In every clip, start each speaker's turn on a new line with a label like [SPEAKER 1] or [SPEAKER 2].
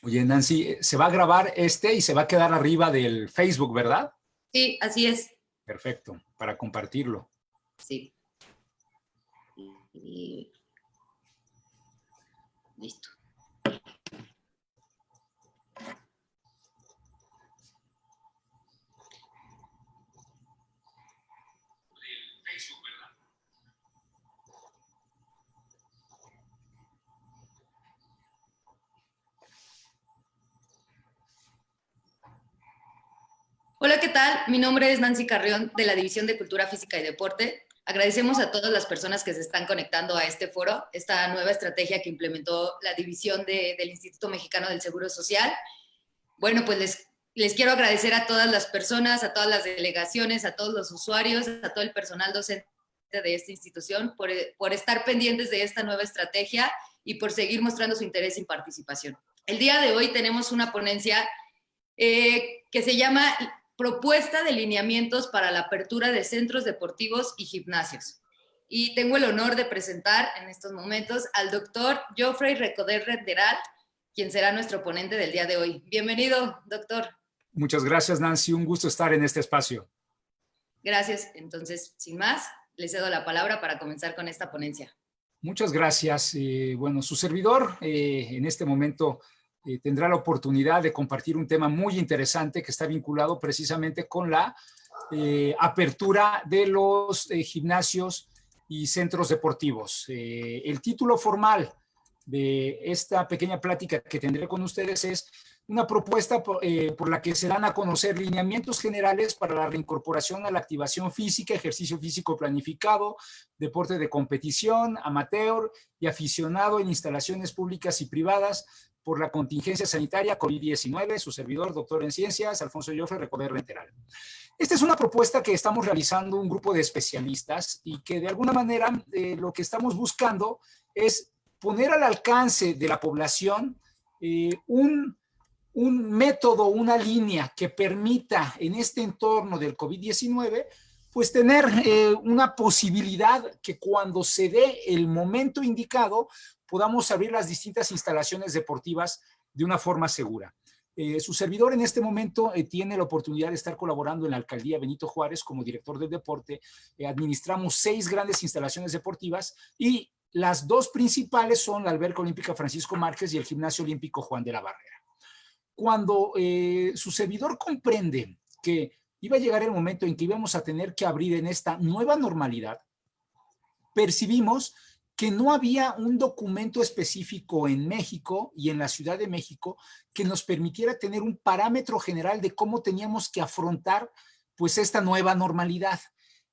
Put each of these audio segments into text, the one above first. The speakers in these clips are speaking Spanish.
[SPEAKER 1] Oye, Nancy, se va a grabar y se va a quedar arriba del Facebook, ¿verdad?
[SPEAKER 2] Sí, así es.
[SPEAKER 1] Perfecto, para compartirlo.
[SPEAKER 2] Sí. Y listo. Hola, ¿qué tal? Mi nombre es Nancy Carrión, de la División de Cultura Física y Deporte. Agradecemos a todas las personas que se están conectando a este foro, esta nueva estrategia que implementó la división del Instituto Mexicano del Seguro Social. Bueno, pues les quiero agradecer a todas las personas, a todas las delegaciones, a todos los usuarios, a todo el personal docente de esta institución por estar pendientes de esta nueva estrategia y por seguir mostrando su interés y participación. El día de hoy tenemos una ponencia que se llama Propuesta de lineamientos para la apertura de centros deportivos y gimnasios. Y tengo el honor de presentar en estos momentos al doctor Geoffrey Recoder Renderal, quien será nuestro ponente del día de hoy. Bienvenido, doctor.
[SPEAKER 1] Muchas gracias, Nancy. Un gusto estar en este espacio.
[SPEAKER 2] Gracias. Entonces, sin más, le cedo la palabra para comenzar con esta ponencia.
[SPEAKER 1] Muchas gracias. Bueno, su servidor en este momento tendrá la oportunidad de compartir un tema muy interesante que está vinculado precisamente con la apertura de los gimnasios y centros deportivos. El título formal de esta pequeña plática que tendré con ustedes es una propuesta por la que se dan a conocer lineamientos generales para la reincorporación a la activación física, ejercicio físico planificado, deporte de competición, amateur y aficionado en instalaciones públicas y privadas por la contingencia sanitaria COVID-19. Su servidor, doctor en ciencias, Alfonso Geoffrey Recoder Renteral. Esta es una propuesta que estamos realizando un grupo de especialistas y que de alguna manera lo que estamos buscando es poner al alcance de la población un método, una línea que permita en este entorno del COVID-19, pues tener una posibilidad que cuando se dé el momento indicado podamos abrir las distintas instalaciones deportivas de una forma segura. Su servidor en este momento tiene la oportunidad de estar colaborando en la Alcaldía Benito Juárez como director del deporte. Administramos 6 grandes instalaciones deportivas y las 2 principales son la Alberca Olímpica Francisco Márquez y el Gimnasio Olímpico Juan de la Barrera. Cuando su servidor comprende que iba a llegar el momento en que íbamos a tener que abrir en esta nueva normalidad, percibimos que no había un documento específico en México y en la Ciudad de México que nos permitiera tener un parámetro general de cómo teníamos que afrontar pues esta nueva normalidad.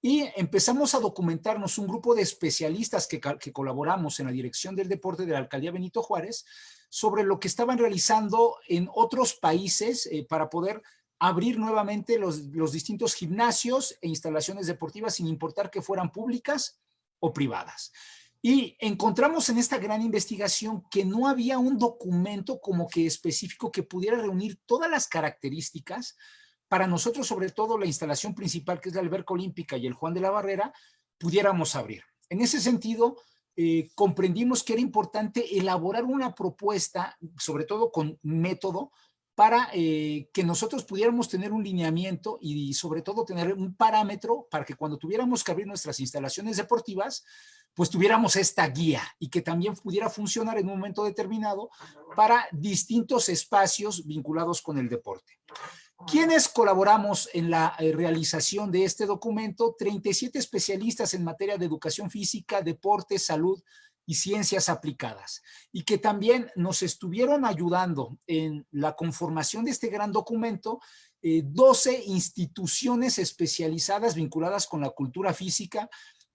[SPEAKER 1] Y empezamos a documentarnos un grupo de especialistas que colaboramos en la Dirección del Deporte de la Alcaldía Benito Juárez sobre lo que estaban realizando en otros países para poder abrir nuevamente los distintos gimnasios e instalaciones deportivas sin importar que fueran públicas o privadas. Y encontramos en esta gran investigación que no había un documento como que específico que pudiera reunir todas las características para nosotros, sobre todo la instalación principal, que es la Alberca Olímpica y el Juan de la Barrera, pudiéramos abrir. En ese sentido, comprendimos que era importante elaborar una propuesta, sobre todo con método, para que nosotros pudiéramos tener un lineamiento y sobre todo tener un parámetro para que cuando tuviéramos que abrir nuestras instalaciones deportivas, pues tuviéramos esta guía y que también pudiera funcionar en un momento determinado para distintos espacios vinculados con el deporte. ¿Quiénes colaboramos en la realización de este documento? 37 especialistas en materia de educación física, deporte, salud y ciencias aplicadas, y que también nos estuvieron ayudando en la conformación de este gran documento, 12 instituciones especializadas vinculadas con la cultura física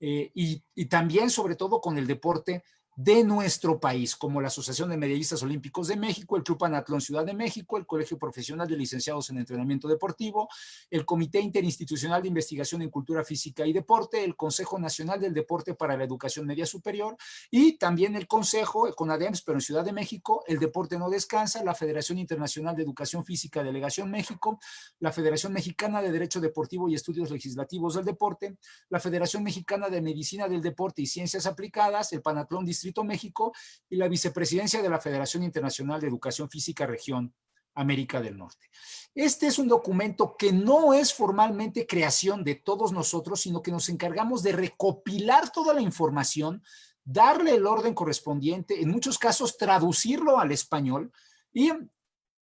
[SPEAKER 1] y también, sobre todo, con el deporte de nuestro país, como la Asociación de Medallistas Olímpicos de México, el Club Panatlón Ciudad de México, el Colegio Profesional de Licenciados en Entrenamiento Deportivo, el Comité Interinstitucional de Investigación en Cultura Física y Deporte, el Consejo Nacional del Deporte para la Educación Media Superior y también el Consejo, CONADEMS, pero en Ciudad de México, el Deporte No Descansa, la Federación Internacional de Educación Física Delegación México, la Federación Mexicana de Derecho Deportivo y Estudios Legislativos del Deporte, la Federación Mexicana de Medicina del Deporte y Ciencias Aplicadas, el Panatlón Distrito Distrito México y la vicepresidencia de la Federación Internacional de Educación Física Región América del Norte. Este es un documento que no es formalmente creación de todos nosotros, sino que nos encargamos de recopilar toda la información, darle el orden correspondiente, en muchos casos traducirlo al español y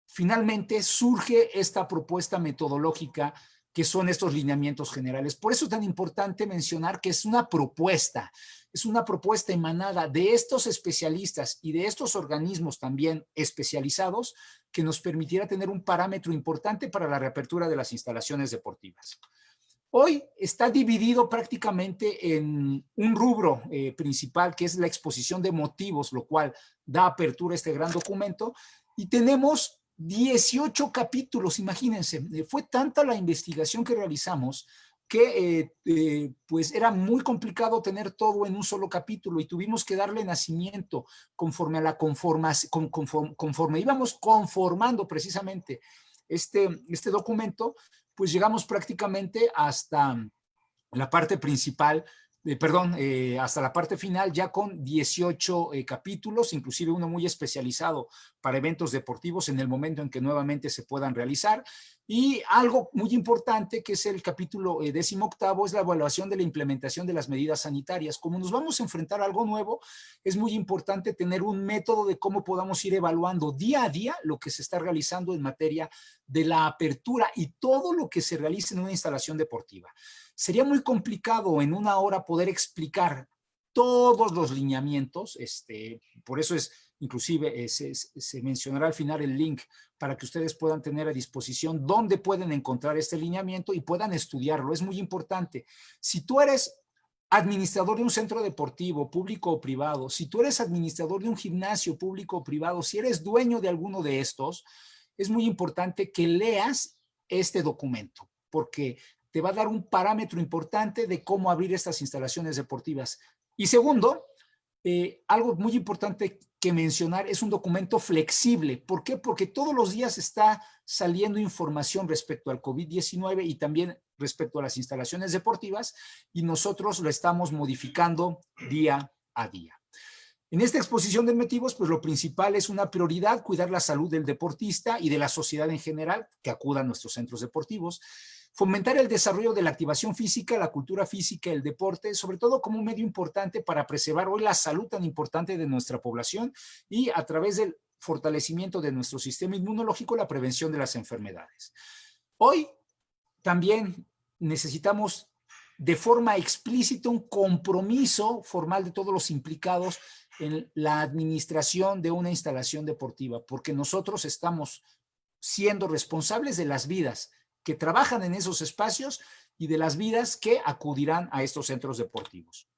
[SPEAKER 1] finalmente surge esta propuesta metodológica que son estos lineamientos generales. Por eso es tan importante mencionar que es una propuesta emanada de estos especialistas y de estos organismos también especializados que nos permitiera tener un parámetro importante para la reapertura de las instalaciones deportivas. Hoy está dividido prácticamente en un rubro principal, que es la exposición de motivos, lo cual da apertura a este gran documento, y tenemos 18 capítulos, imagínense. Fue tanta la investigación que realizamos que pues era muy complicado tener todo en un solo capítulo y tuvimos que darle nacimiento conforme a la conforme íbamos conformando precisamente este documento, pues llegamos prácticamente hasta la parte principal, hasta la parte final ya con 18 capítulos, inclusive uno muy especializado para eventos deportivos en el momento en que nuevamente se puedan realizar. Y algo muy importante, que es el capítulo 18º, es la evaluación de la implementación de las medidas sanitarias. Como nos vamos a enfrentar a algo nuevo, es muy importante tener un método de cómo podamos ir evaluando día a día lo que se está realizando en materia de la apertura y todo lo que se realiza en una instalación deportiva. Sería muy complicado en una hora poder explicar todos los lineamientos, por eso es, inclusive se mencionará al final el link para que ustedes puedan tener a disposición dónde pueden encontrar este lineamiento y puedan estudiarlo. Es muy importante. Si tú eres administrador de un centro deportivo, público o privado, si tú eres administrador de un gimnasio público o privado, si eres dueño de alguno de estos, es muy importante que leas este documento, porque te va a dar un parámetro importante de cómo abrir estas instalaciones deportivas. Y segundo, algo muy importante que mencionar, es un documento flexible. ¿Por qué? Porque todos los días está saliendo información respecto al COVID-19 y también respecto a las instalaciones deportivas, y nosotros lo estamos modificando día a día. En esta exposición de motivos, pues lo principal es una prioridad, cuidar la salud del deportista y de la sociedad en general que acuda a nuestros centros deportivos. Fomentar el desarrollo de la activación física, la cultura física, el deporte, sobre todo como un medio importante para preservar hoy la salud tan importante de nuestra población y a través del fortalecimiento de nuestro sistema inmunológico, la prevención de las enfermedades. Hoy también necesitamos de forma explícita un compromiso formal de todos los implicados en la administración de una instalación deportiva, porque nosotros estamos siendo responsables de las vidas que trabajan en esos espacios y de las vidas que acudirán a estos centros deportivos.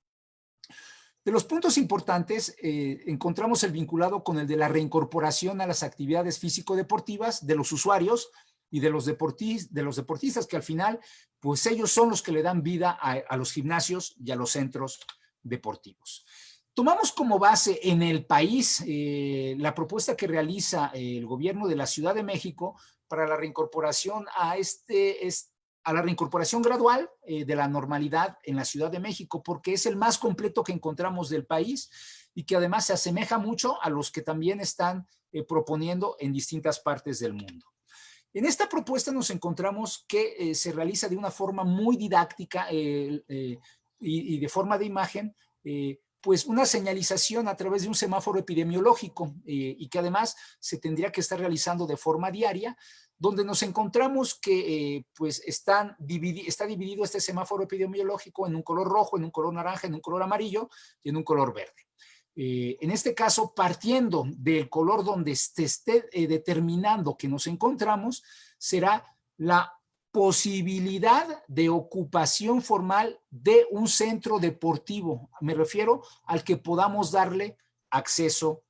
[SPEAKER 1] De los puntos importantes, encontramos el vinculado con el de la reincorporación a las actividades físico-deportivas de los usuarios y de los deportistas, que al final, pues ellos son los que le dan vida a los gimnasios y a los centros deportivos. Tomamos como base en el país la propuesta que realiza el gobierno de la Ciudad de México para la reincorporación a la reincorporación gradual de la normalidad en la Ciudad de México, porque es el más completo que encontramos del país y que además se asemeja mucho a los que también están proponiendo en distintas partes del mundo. En esta propuesta nos encontramos que se realiza de una forma muy didáctica y de forma de imagen, pues una señalización a través de un semáforo epidemiológico y que además se tendría que estar realizando de forma diaria, donde nos encontramos que pues está dividido este semáforo epidemiológico en un color rojo, en un color naranja, en un color amarillo y en un color verde. En este caso, partiendo del color donde se esté determinando que nos encontramos, será la posibilidad de ocupación formal de un centro deportivo. Me refiero al que podamos darle acceso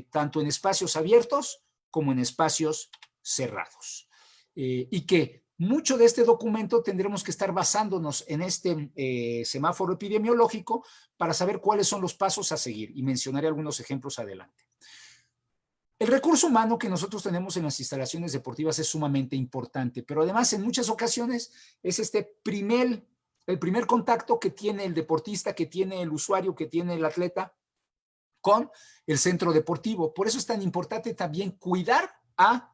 [SPEAKER 1] tanto en espacios abiertos como en espacios cerrados. Y que mucho de este documento tendremos que estar basándonos en este semáforo epidemiológico para saber cuáles son los pasos a seguir, y mencionaré algunos ejemplos adelante. El recurso humano que nosotros tenemos en las instalaciones deportivas es sumamente importante, pero además en muchas ocasiones es el primer contacto que tiene el deportista, que tiene el usuario, que tiene el atleta con el centro deportivo. Por eso es tan importante también cuidar a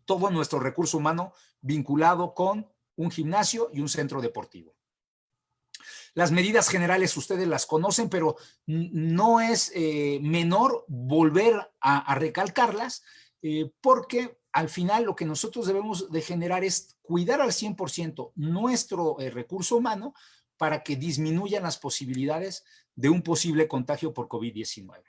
[SPEAKER 1] todo nuestro recurso humano vinculado con un gimnasio y un centro deportivo. Las medidas generales ustedes las conocen, pero no es menor volver a recalcarlas, porque al final lo que nosotros debemos de generar es cuidar al 100% nuestro recurso humano para que disminuyan las posibilidades de un posible contagio por COVID-19.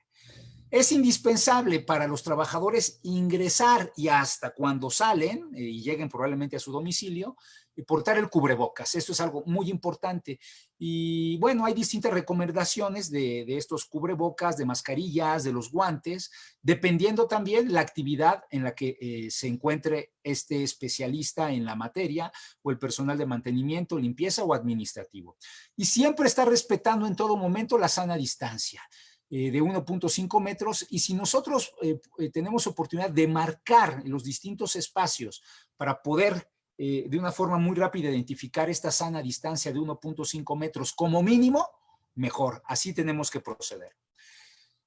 [SPEAKER 1] Es indispensable para los trabajadores ingresar y hasta cuando salen y lleguen probablemente a su domicilio, portar el cubrebocas. Esto es algo muy importante. Y bueno, hay distintas recomendaciones de estos cubrebocas, de mascarillas, de los guantes, dependiendo también la actividad en la que se encuentre este especialista en la materia o el personal de mantenimiento, limpieza o administrativo. Y siempre está respetando en todo momento la sana distancia de 1.5 metros, y si nosotros tenemos oportunidad de marcar los distintos espacios para poder de una forma muy rápida identificar esta sana distancia de 1.5 metros como mínimo, mejor, así tenemos que proceder.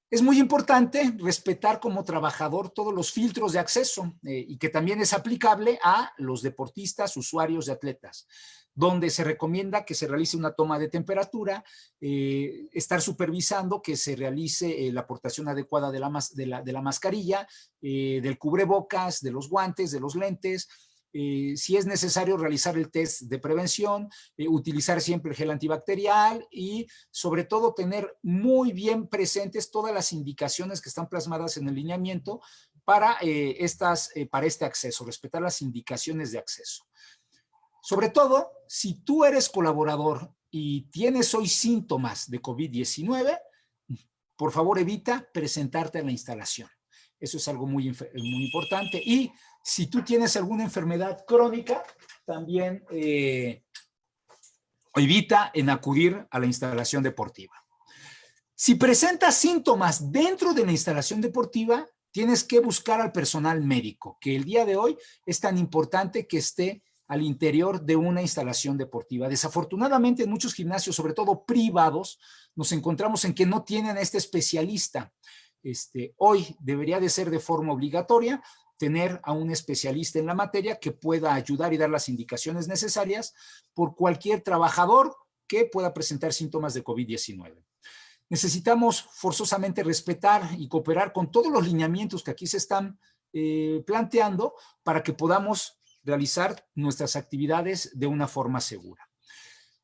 [SPEAKER 1] Es muy importante respetar como trabajador todos los filtros de acceso y que también es aplicable a los deportistas, usuarios de atletas, donde se recomienda que se realice una toma de temperatura, estar supervisando que se realice la aportación adecuada de la mascarilla, del cubrebocas, de los guantes, de los lentes. Si es necesario realizar el test de prevención, utilizar siempre el gel antibacterial y sobre todo tener muy bien presentes todas las indicaciones que están plasmadas en el lineamiento para este acceso, respetar las indicaciones de acceso. Sobre todo, si tú eres colaborador y tienes hoy síntomas de COVID-19, por favor evita presentarte en la instalación. Eso es algo muy importante. Y si tú tienes alguna enfermedad crónica, también evita en acudir a la instalación deportiva. Si presentas síntomas dentro de la instalación deportiva, tienes que buscar al personal médico, que el día de hoy es tan importante que esté al interior de una instalación deportiva. Desafortunadamente, en muchos gimnasios, sobre todo privados, nos encontramos en que no tienen a este especialista. Hoy debería de ser de forma obligatoria tener a un especialista en la materia que pueda ayudar y dar las indicaciones necesarias por cualquier trabajador que pueda presentar síntomas de COVID-19. Necesitamos forzosamente respetar y cooperar con todos los lineamientos que aquí se están planteando para que podamos realizar nuestras actividades de una forma segura.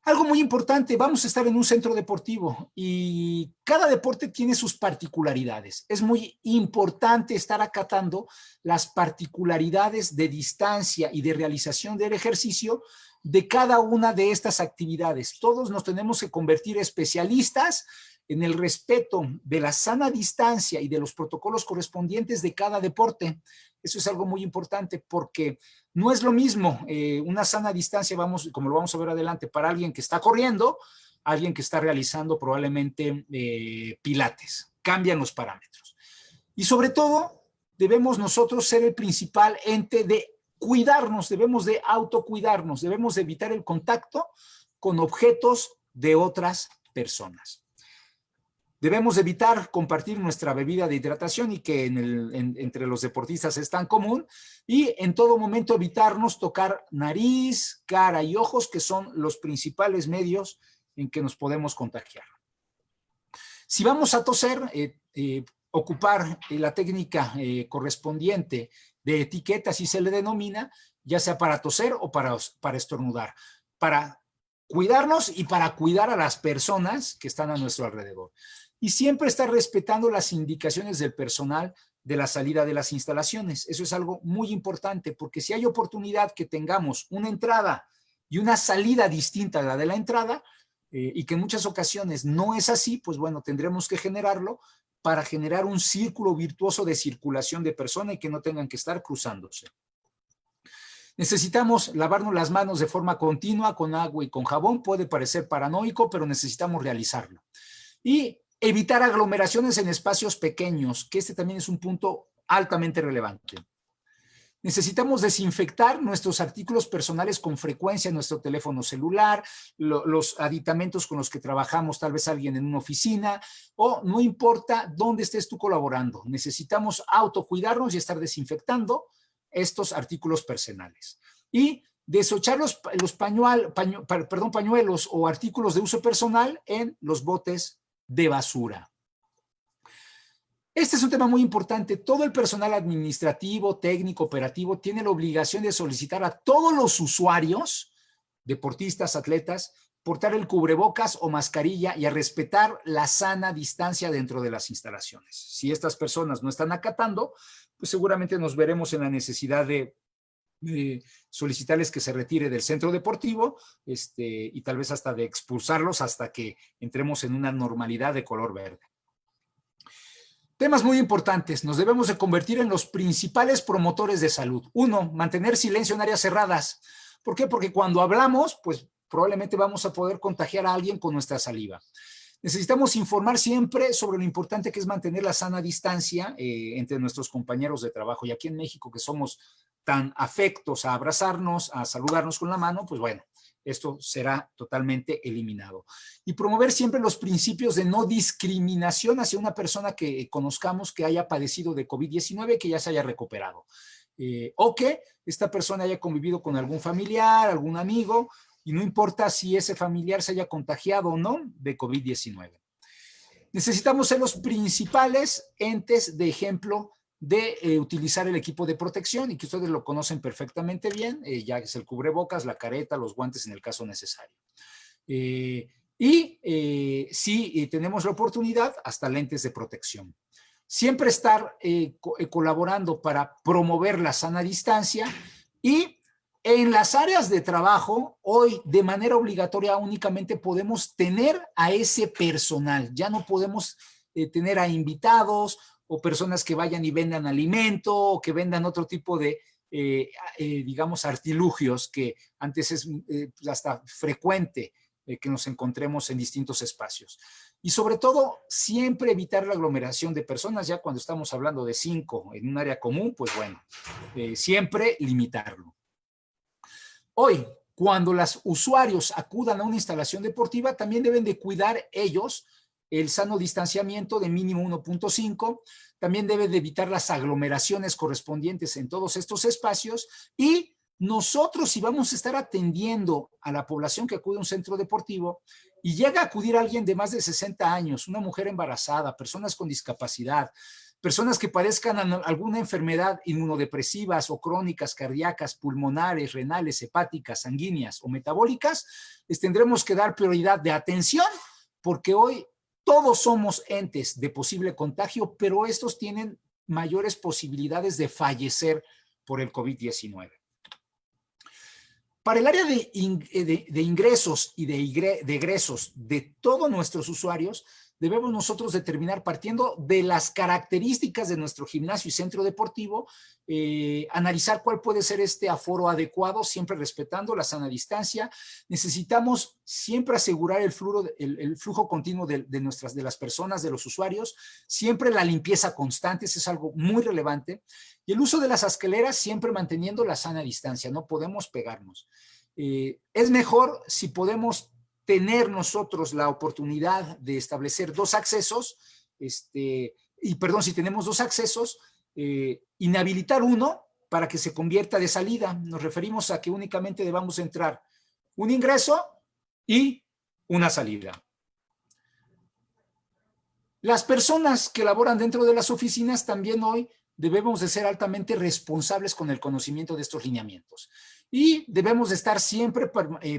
[SPEAKER 1] Algo muy importante, vamos a estar en un centro deportivo y cada deporte tiene sus particularidades. Es muy importante estar acatando las particularidades de distancia y de realización del ejercicio de cada una de estas actividades. Todos nos tenemos que convertir especialistas en el respeto de la sana distancia y de los protocolos correspondientes de cada deporte. Eso es algo muy importante porque no es lo mismo una sana distancia, como lo vamos a ver adelante, para alguien que está corriendo, alguien que está realizando probablemente pilates. Cambian los parámetros. Y sobre todo, debemos nosotros ser el principal ente de cuidarnos, debemos de autocuidarnos, debemos de evitar el contacto con objetos de otras personas. Debemos evitar compartir nuestra bebida de hidratación y que entre los deportistas es tan común, y en todo momento evitarnos tocar nariz, cara y ojos, que son los principales medios en que nos podemos contagiar. Si vamos a toser, ocupar la técnica correspondiente de etiqueta, así se le denomina, ya sea para toser o para estornudar, para cuidarnos y para cuidar a las personas que están a nuestro alrededor. Y siempre estar respetando las indicaciones del personal de la salida de las instalaciones. Eso es algo muy importante, porque si hay oportunidad que tengamos una entrada y una salida distinta a la de la entrada, y que en muchas ocasiones no es así, pues bueno, tendremos que generarlo para generar un círculo virtuoso de circulación de personas y que no tengan que estar cruzándose. Necesitamos lavarnos las manos de forma continua con agua y con jabón. Puede parecer paranoico, pero necesitamos realizarlo. Y evitar aglomeraciones en espacios pequeños, que este también es un punto altamente relevante. Necesitamos desinfectar nuestros artículos personales con frecuencia, nuestro teléfono celular, los aditamentos con los que trabajamos, tal vez alguien en una oficina, o no importa dónde estés tú colaborando. Necesitamos autocuidarnos y estar desinfectando estos artículos personales. Y desochar los pañuelos o artículos de uso personal en los botes de basura. Este es un tema muy importante. Todo el personal administrativo, técnico, operativo tiene la obligación de solicitar a todos los usuarios, deportistas, atletas, portar el cubrebocas o mascarilla y a respetar la sana distancia dentro de las instalaciones. Si estas personas no están acatando, pues seguramente nos veremos en la necesidad de solicitarles que se retire del centro deportivo y tal vez hasta de expulsarlos hasta que entremos en una normalidad de color verde. Temas muy importantes. Nos debemos de convertir en los principales promotores de salud. 1, mantener silencio en áreas cerradas. ¿Por qué? Porque cuando hablamos, pues probablemente vamos a poder contagiar a alguien con nuestra saliva. Necesitamos informar siempre sobre lo importante que es mantener la sana distancia entre nuestros compañeros de trabajo. Y aquí en México, que somos tan afectos a abrazarnos, a saludarnos con la mano, pues bueno, esto será totalmente eliminado. Y promover siempre los principios de no discriminación hacia una persona que conozcamos que haya padecido de COVID-19, que ya se haya recuperado. O que esta persona haya convivido con algún familiar, algún amigo, y no importa si ese familiar se haya contagiado o no de COVID-19. Necesitamos ser los principales entes de ejemplo de utilizar el equipo de protección y que ustedes lo conocen perfectamente bien, ya es el cubrebocas, la careta, los guantes en el caso necesario. Si tenemos la oportunidad, hasta lentes de protección. Siempre estar colaborando para promover la sana distancia y en las áreas de trabajo, hoy de manera obligatoria únicamente podemos tener a ese personal, ya no podemos tener a invitados o personas que vayan y vendan alimento o que vendan otro tipo de, digamos, artilugios que antes es hasta frecuente que nos encontremos en distintos espacios. Y sobre todo, siempre evitar la aglomeración de personas, ya cuando estamos hablando de 5 en un área común, pues bueno, siempre limitarlo. Hoy, cuando los usuarios acudan a una instalación deportiva, también deben de cuidar ellos el sano distanciamiento de mínimo 1.5, también debe de evitar las aglomeraciones correspondientes en todos estos espacios y nosotros si vamos a estar atendiendo a la población que acude a un centro deportivo y llega a acudir alguien de más de 60 años, una mujer embarazada, personas con discapacidad, personas que padezcan alguna enfermedad inmunodepresivas o crónicas, cardíacas, pulmonares, renales, hepáticas, sanguíneas o metabólicas, les tendremos que dar prioridad de atención porque hoy todos somos entes de posible contagio, pero estos tienen mayores posibilidades de fallecer por el COVID-19. Para el área de ingresos y de egresos de todos nuestros usuarios, debemos nosotros determinar, partiendo de las características de nuestro gimnasio y centro deportivo, analizar cuál puede ser este aforo adecuado, siempre respetando la sana distancia. Necesitamos siempre asegurar el flujo continuo de las personas, de los usuarios, siempre la limpieza constante, eso es algo muy relevante, y el uso de las escaleras siempre manteniendo la sana distancia, no podemos pegarnos. Es mejor si podemos tener nosotros la oportunidad de establecer 2 accesos, si tenemos 2 accesos, inhabilitar uno para que se convierta de salida. Nos referimos a que únicamente debamos entrar un ingreso y una salida. Las personas que laboran dentro de las oficinas también hoy debemos de ser altamente responsables con el conocimiento de estos lineamientos. Y debemos de estar siempre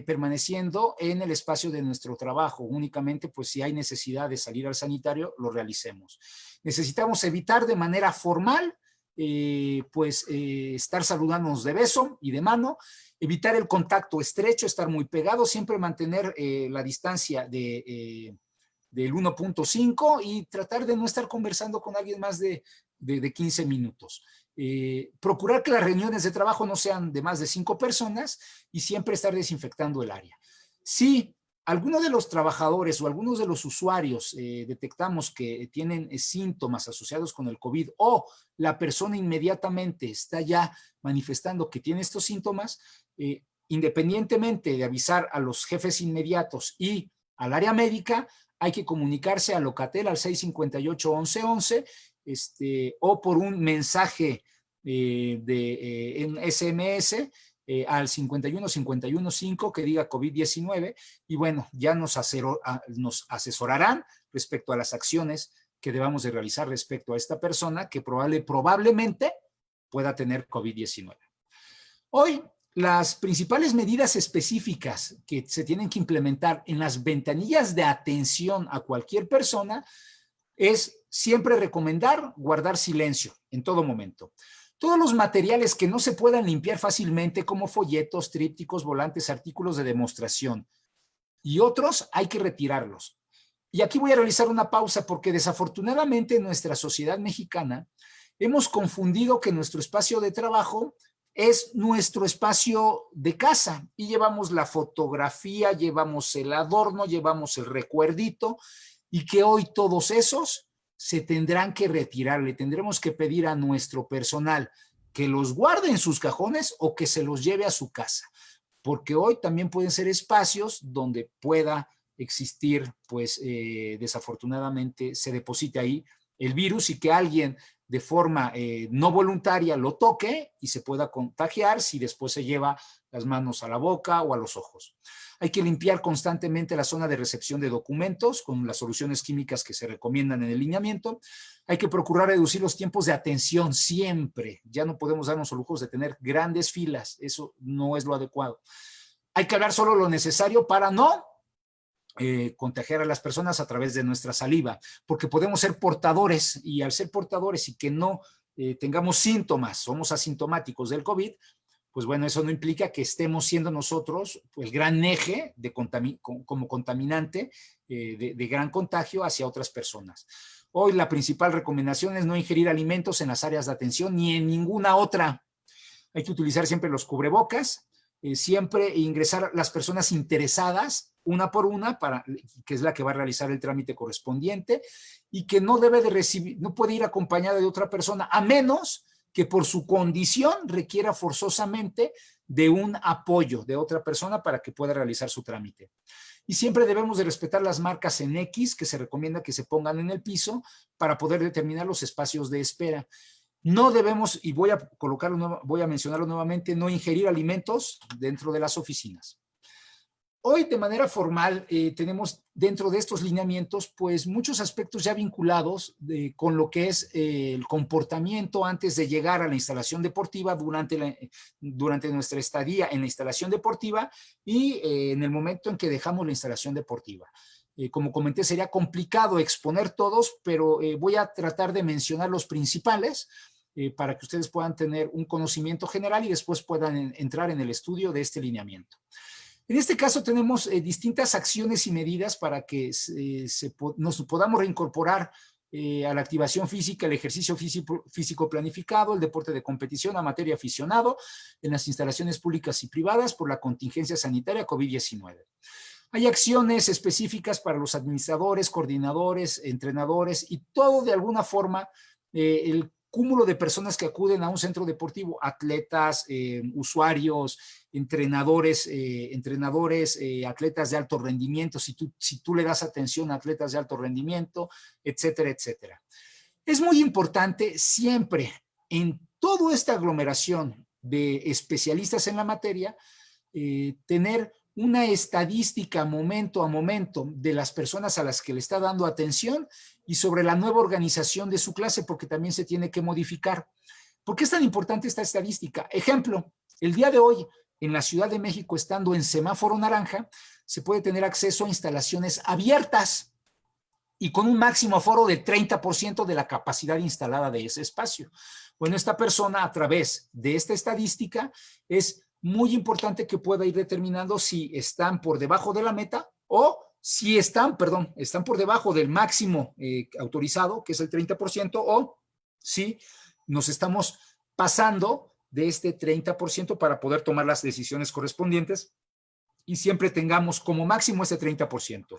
[SPEAKER 1] permaneciendo en el espacio de nuestro trabajo. Únicamente, pues si hay necesidad de salir al sanitario, lo realicemos. Necesitamos evitar de manera formal, estar saludándonos de beso y de mano, evitar el contacto estrecho, estar muy pegados, siempre mantener la distancia del 1.5 y tratar de no estar conversando con alguien más de 15 minutos. Procurar que las reuniones de trabajo no sean de más de 5 personas y siempre estar desinfectando el área. Si alguno de los trabajadores o algunos de los usuarios detectamos que tienen síntomas asociados con el COVID o la persona inmediatamente está ya manifestando que tiene estos síntomas, independientemente de avisar a los jefes inmediatos y al área médica, hay que comunicarse a Locatel al 658-1111 o por un mensaje en SMS al 51515 que diga COVID-19 y bueno, ya nos asesorarán respecto a las acciones que debamos de realizar respecto a esta persona que probablemente pueda tener COVID-19. Hoy, las principales medidas específicas que se tienen que implementar en las ventanillas de atención a cualquier persona es siempre recomendar guardar silencio en todo momento. Todos los materiales que no se puedan limpiar fácilmente, como folletos, trípticos, volantes, artículos de demostración y otros, hay que retirarlos. Y aquí voy a realizar una pausa porque desafortunadamente en nuestra sociedad mexicana hemos confundido que nuestro espacio de trabajo es nuestro espacio de casa y llevamos la fotografía, llevamos el adorno, llevamos el recuerdito y que hoy todos esos se tendrán que retirar, le tendremos que pedir a nuestro personal que los guarde en sus cajones o que se los lleve a su casa, porque hoy también pueden ser espacios donde pueda existir, pues desafortunadamente se deposite ahí el virus y que alguien de forma no voluntaria lo toque y se pueda contagiar si después se lleva las manos a la boca o a los ojos. Hay que limpiar constantemente la zona de recepción de documentos con las soluciones químicas que se recomiendan en el lineamiento. Hay que procurar reducir los tiempos de atención siempre. Ya no podemos darnos los lujos de tener grandes filas. Eso no es lo adecuado. Hay que hablar solo lo necesario para no contagiar a las personas a través de nuestra saliva, porque podemos ser portadores y al ser portadores y que no tengamos síntomas, somos asintomáticos del COVID, pues bueno, eso no implica que estemos siendo nosotros el gran eje como contaminante de gran contagio hacia otras personas. Hoy la principal recomendación es no ingerir alimentos en las áreas de atención ni en ninguna otra. Hay que utilizar siempre los cubrebocas, siempre ingresar a las personas interesadas una por una, que es la que va a realizar el trámite correspondiente y que no debe de recibir, no puede ir acompañada de otra persona, a menos que por su condición requiera forzosamente de un apoyo de otra persona para que pueda realizar su trámite. Y siempre debemos de respetar las marcas en X que se recomienda que se pongan en el piso para poder determinar los espacios de espera. No debemos, y voy a mencionarlo nuevamente, no ingerir alimentos dentro de las oficinas. Hoy, de manera formal, tenemos dentro de estos lineamientos, pues, muchos aspectos ya vinculados con lo que es el comportamiento antes de llegar a la instalación deportiva, durante nuestra estadía en la instalación deportiva y en el momento en que dejamos la instalación deportiva. Como comenté, sería complicado exponer todos, pero voy a tratar de mencionar los principales para que ustedes puedan tener un conocimiento general y después puedan entrar en el estudio de este lineamiento. En este caso tenemos distintas acciones y medidas para que nos podamos reincorporar a la activación física, el ejercicio físico planificado, el deporte de competición, amateur y aficionado en las instalaciones públicas y privadas por la contingencia sanitaria COVID-19. Hay acciones específicas para los administradores, coordinadores, entrenadores y todo de alguna forma el cúmulo de personas que acuden a un centro deportivo, atletas, usuarios, entrenadores, atletas de alto rendimiento, si tú le das atención a atletas de alto rendimiento, etcétera, etcétera. Es muy importante siempre en toda esta aglomeración de especialistas en la materia, tener una estadística momento a momento de las personas a las que le está dando atención y sobre la nueva organización de su clase, porque también se tiene que modificar. ¿Por qué es tan importante esta estadística? Ejemplo, el día de hoy en la Ciudad de México, estando en semáforo naranja, se puede tener acceso a instalaciones abiertas y con un máximo aforo del 30% de la capacidad instalada de ese espacio. Bueno, esta persona a través de esta estadística es muy importante que pueda ir determinando si están por debajo de la meta o si están por debajo del máximo autorizado, que es el 30%, o si nos estamos pasando de este 30% para poder tomar las decisiones correspondientes y siempre tengamos como máximo ese 30%.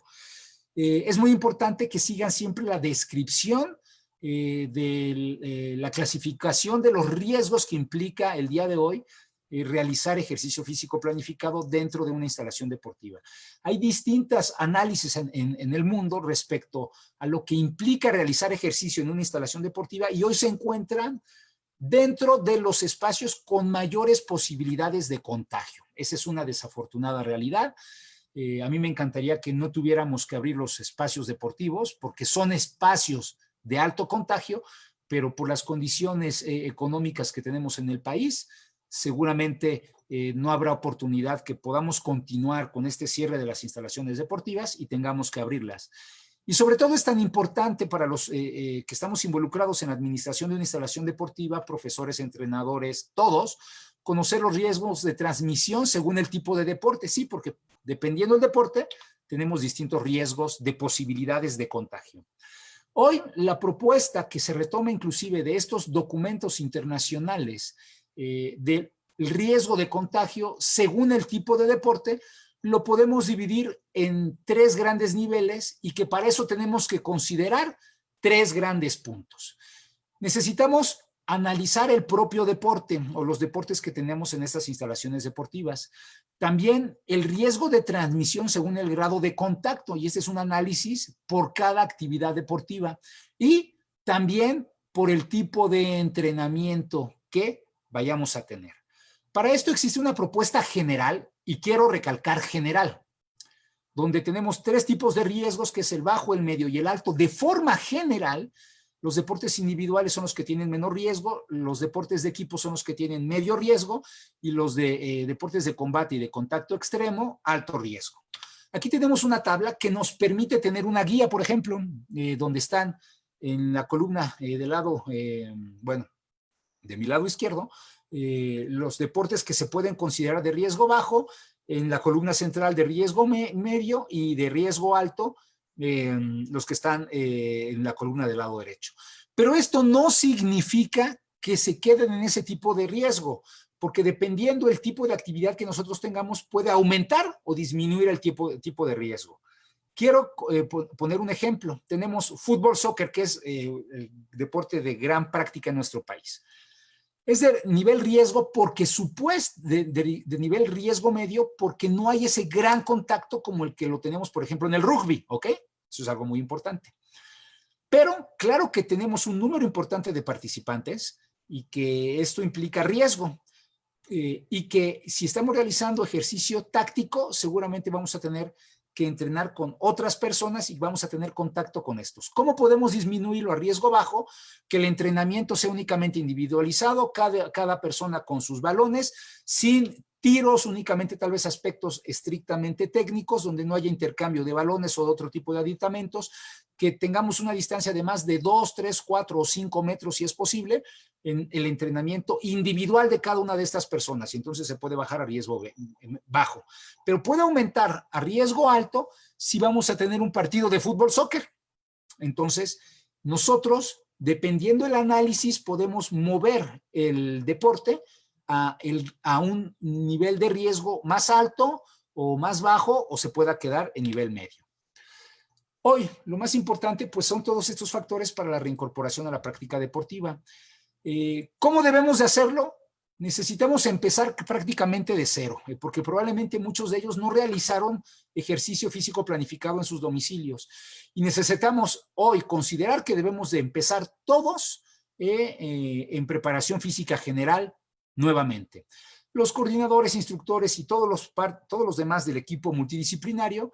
[SPEAKER 1] Es muy importante que sigan siempre la descripción de la clasificación de los riesgos que implica el día de hoy realizar ejercicio físico planificado dentro de una instalación deportiva. Hay distintas análisis en el mundo respecto a lo que implica realizar ejercicio en una instalación deportiva y hoy se encuentran dentro de los espacios con mayores posibilidades de contagio. Esa es una desafortunada realidad. A mí me encantaría que no tuviéramos que abrir los espacios deportivos porque son espacios de alto contagio, pero por las condiciones económicas que tenemos en el país, seguramente no habrá oportunidad que podamos continuar con este cierre de las instalaciones deportivas y tengamos que abrirlas. Y sobre todo es tan importante para los que estamos involucrados en la administración de una instalación deportiva, profesores, entrenadores, todos, conocer los riesgos de transmisión según el tipo de deporte. Sí, porque dependiendo del deporte, tenemos distintos riesgos de posibilidades de contagio. Hoy, la propuesta que se retoma inclusive de estos documentos internacionales del riesgo de contagio según el tipo de deporte, lo podemos dividir en 3 grandes niveles y que para eso tenemos que considerar 3 grandes puntos. Necesitamos analizar el propio deporte o los deportes que tenemos en estas instalaciones deportivas. También el riesgo de transmisión según el grado de contacto, y este es un análisis por cada actividad deportiva. Y también por el tipo de entrenamiento que vayamos a tener. Para esto existe una propuesta general, y quiero recalcar general, donde tenemos 3 tipos de riesgos, que es el bajo, el medio y el alto. De forma general, los deportes individuales son los que tienen menor riesgo, los deportes de equipo son los que tienen medio riesgo y los de deportes de combate y de contacto extremo, alto riesgo. Aquí tenemos una tabla que nos permite tener una guía, por ejemplo, donde están en la columna del lado, bueno, de mi lado izquierdo, los deportes que se pueden considerar de riesgo bajo, en la columna central de riesgo medio y de riesgo alto, los que están en la columna del lado derecho. Pero esto no significa que se queden en ese tipo de riesgo, porque dependiendo del tipo de actividad que nosotros tengamos, puede aumentar o disminuir el tipo de riesgo. Quiero poner un ejemplo. Tenemos fútbol, soccer, que es el deporte de gran práctica en nuestro país. Es de nivel riesgo porque de nivel riesgo medio porque no hay ese gran contacto como el que lo tenemos, por ejemplo, en el rugby, ¿ok? Eso es algo muy importante. Pero claro que tenemos un número importante de participantes y que esto implica riesgo. Y que si estamos realizando ejercicio táctico, seguramente vamos a tener que entrenar con otras personas y vamos a tener contacto con estos. ¿Cómo podemos disminuirlo a riesgo bajo? Que el entrenamiento sea únicamente individualizado, cada persona con sus balones, sin tiros, únicamente tal vez aspectos estrictamente técnicos, donde no haya intercambio de balones o de otro tipo de aditamentos, que tengamos una distancia de más de 2, 3, 4 o 5 metros, si es posible, en el entrenamiento individual de cada una de estas personas, y entonces se puede bajar a riesgo bajo. Pero puede aumentar a riesgo alto si vamos a tener un partido de fútbol, soccer. Entonces, nosotros, dependiendo del análisis, podemos mover el deporte a un nivel de riesgo más alto o más bajo, o se pueda quedar en nivel medio. Hoy, lo más importante, pues son todos estos factores para la reincorporación a la práctica deportiva. ¿Cómo debemos de hacerlo? Necesitamos empezar prácticamente de cero, porque probablemente muchos de ellos no realizaron ejercicio físico planificado en sus domicilios. Y necesitamos hoy considerar que debemos de empezar todos en preparación física general nuevamente. Los coordinadores, instructores y todos los demás del equipo multidisciplinario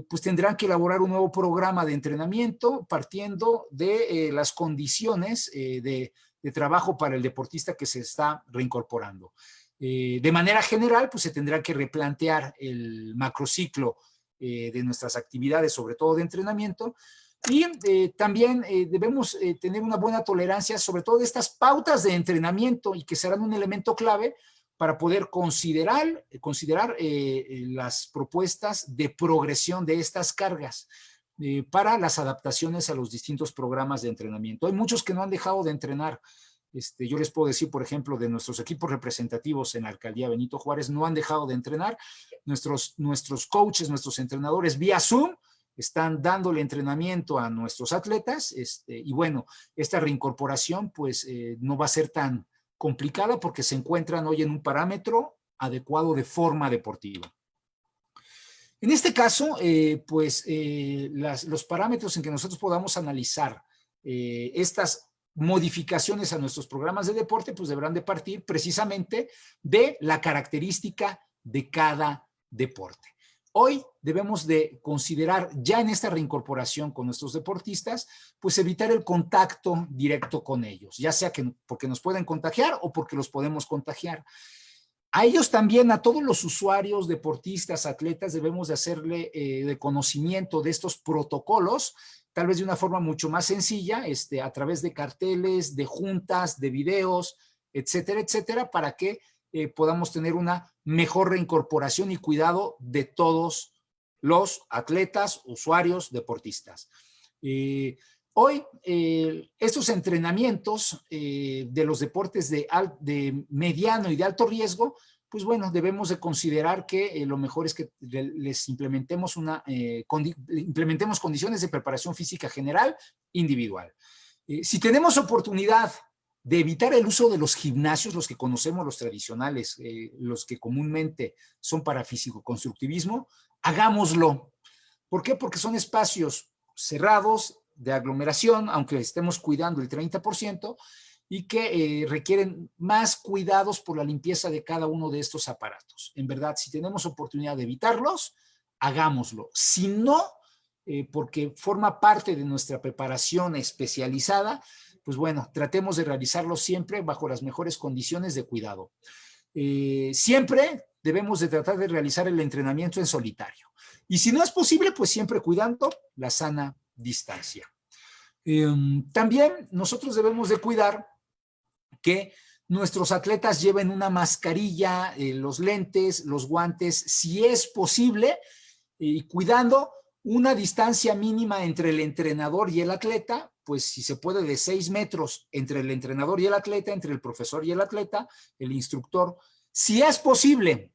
[SPEAKER 1] pues tendrán que elaborar un nuevo programa de entrenamiento partiendo de las condiciones de trabajo para el deportista que se está reincorporando. De manera general, pues se tendrá que replantear el macrociclo de nuestras actividades, sobre todo de entrenamiento, y también debemos tener una buena tolerancia, sobre todo de estas pautas de entrenamiento, y que serán un elemento clave para poder considerar las propuestas de progresión de estas cargas para las adaptaciones a los distintos programas de entrenamiento. Hay muchos que no han dejado de entrenar Yo les puedo decir, por ejemplo, de nuestros equipos representativos en la Alcaldía Benito Juárez, no han dejado de entrenar. Nuestros coaches, nuestros entrenadores vía Zoom, están dándole entrenamiento a nuestros atletas, y bueno, esta reincorporación pues no va a ser tan complicada porque se encuentran hoy en un parámetro adecuado de forma deportiva. En este caso, los parámetros en que nosotros podamos analizar estas modificaciones a nuestros programas de deporte, pues deberán de partir precisamente de la característica de cada deporte. Hoy debemos de considerar ya en esta reincorporación con nuestros deportistas, pues evitar el contacto directo con ellos, ya sea porque nos pueden contagiar o porque los podemos contagiar. A ellos también, a todos los usuarios, deportistas, atletas, debemos de hacerle de conocimiento de estos protocolos, tal vez de una forma mucho más sencilla, a través de carteles, de juntas, de videos, etcétera, etcétera, para que podamos tener una mejor reincorporación y cuidado de todos los atletas, usuarios, deportistas. Hoy, estos entrenamientos de los deportes de mediano y de alto riesgo, pues bueno, debemos de considerar que lo mejor es que les implementemos condiciones de preparación física general individual. Si tenemos oportunidad de evitar el uso de los gimnasios, los que conocemos, los tradicionales, los que comúnmente son para físico-constructivismo, hagámoslo. ¿Por qué? Porque son espacios cerrados, de aglomeración, aunque estemos cuidando el 30%, y que requieren más cuidados por la limpieza de cada uno de estos aparatos. En verdad, si tenemos oportunidad de evitarlos, hagámoslo. Si no, porque forma parte de nuestra preparación especializada, pues bueno, tratemos de realizarlo siempre bajo las mejores condiciones de cuidado. Siempre debemos de tratar de realizar el entrenamiento en solitario. Y si no es posible, pues siempre cuidando la sana distancia. También nosotros debemos de cuidar que nuestros atletas lleven una mascarilla, los lentes, los guantes, si es posible, y cuidando una distancia mínima entre el entrenador y el atleta, pues si se puede de 6 metros entre el entrenador y el atleta, entre el profesor y el atleta, el instructor, si es posible.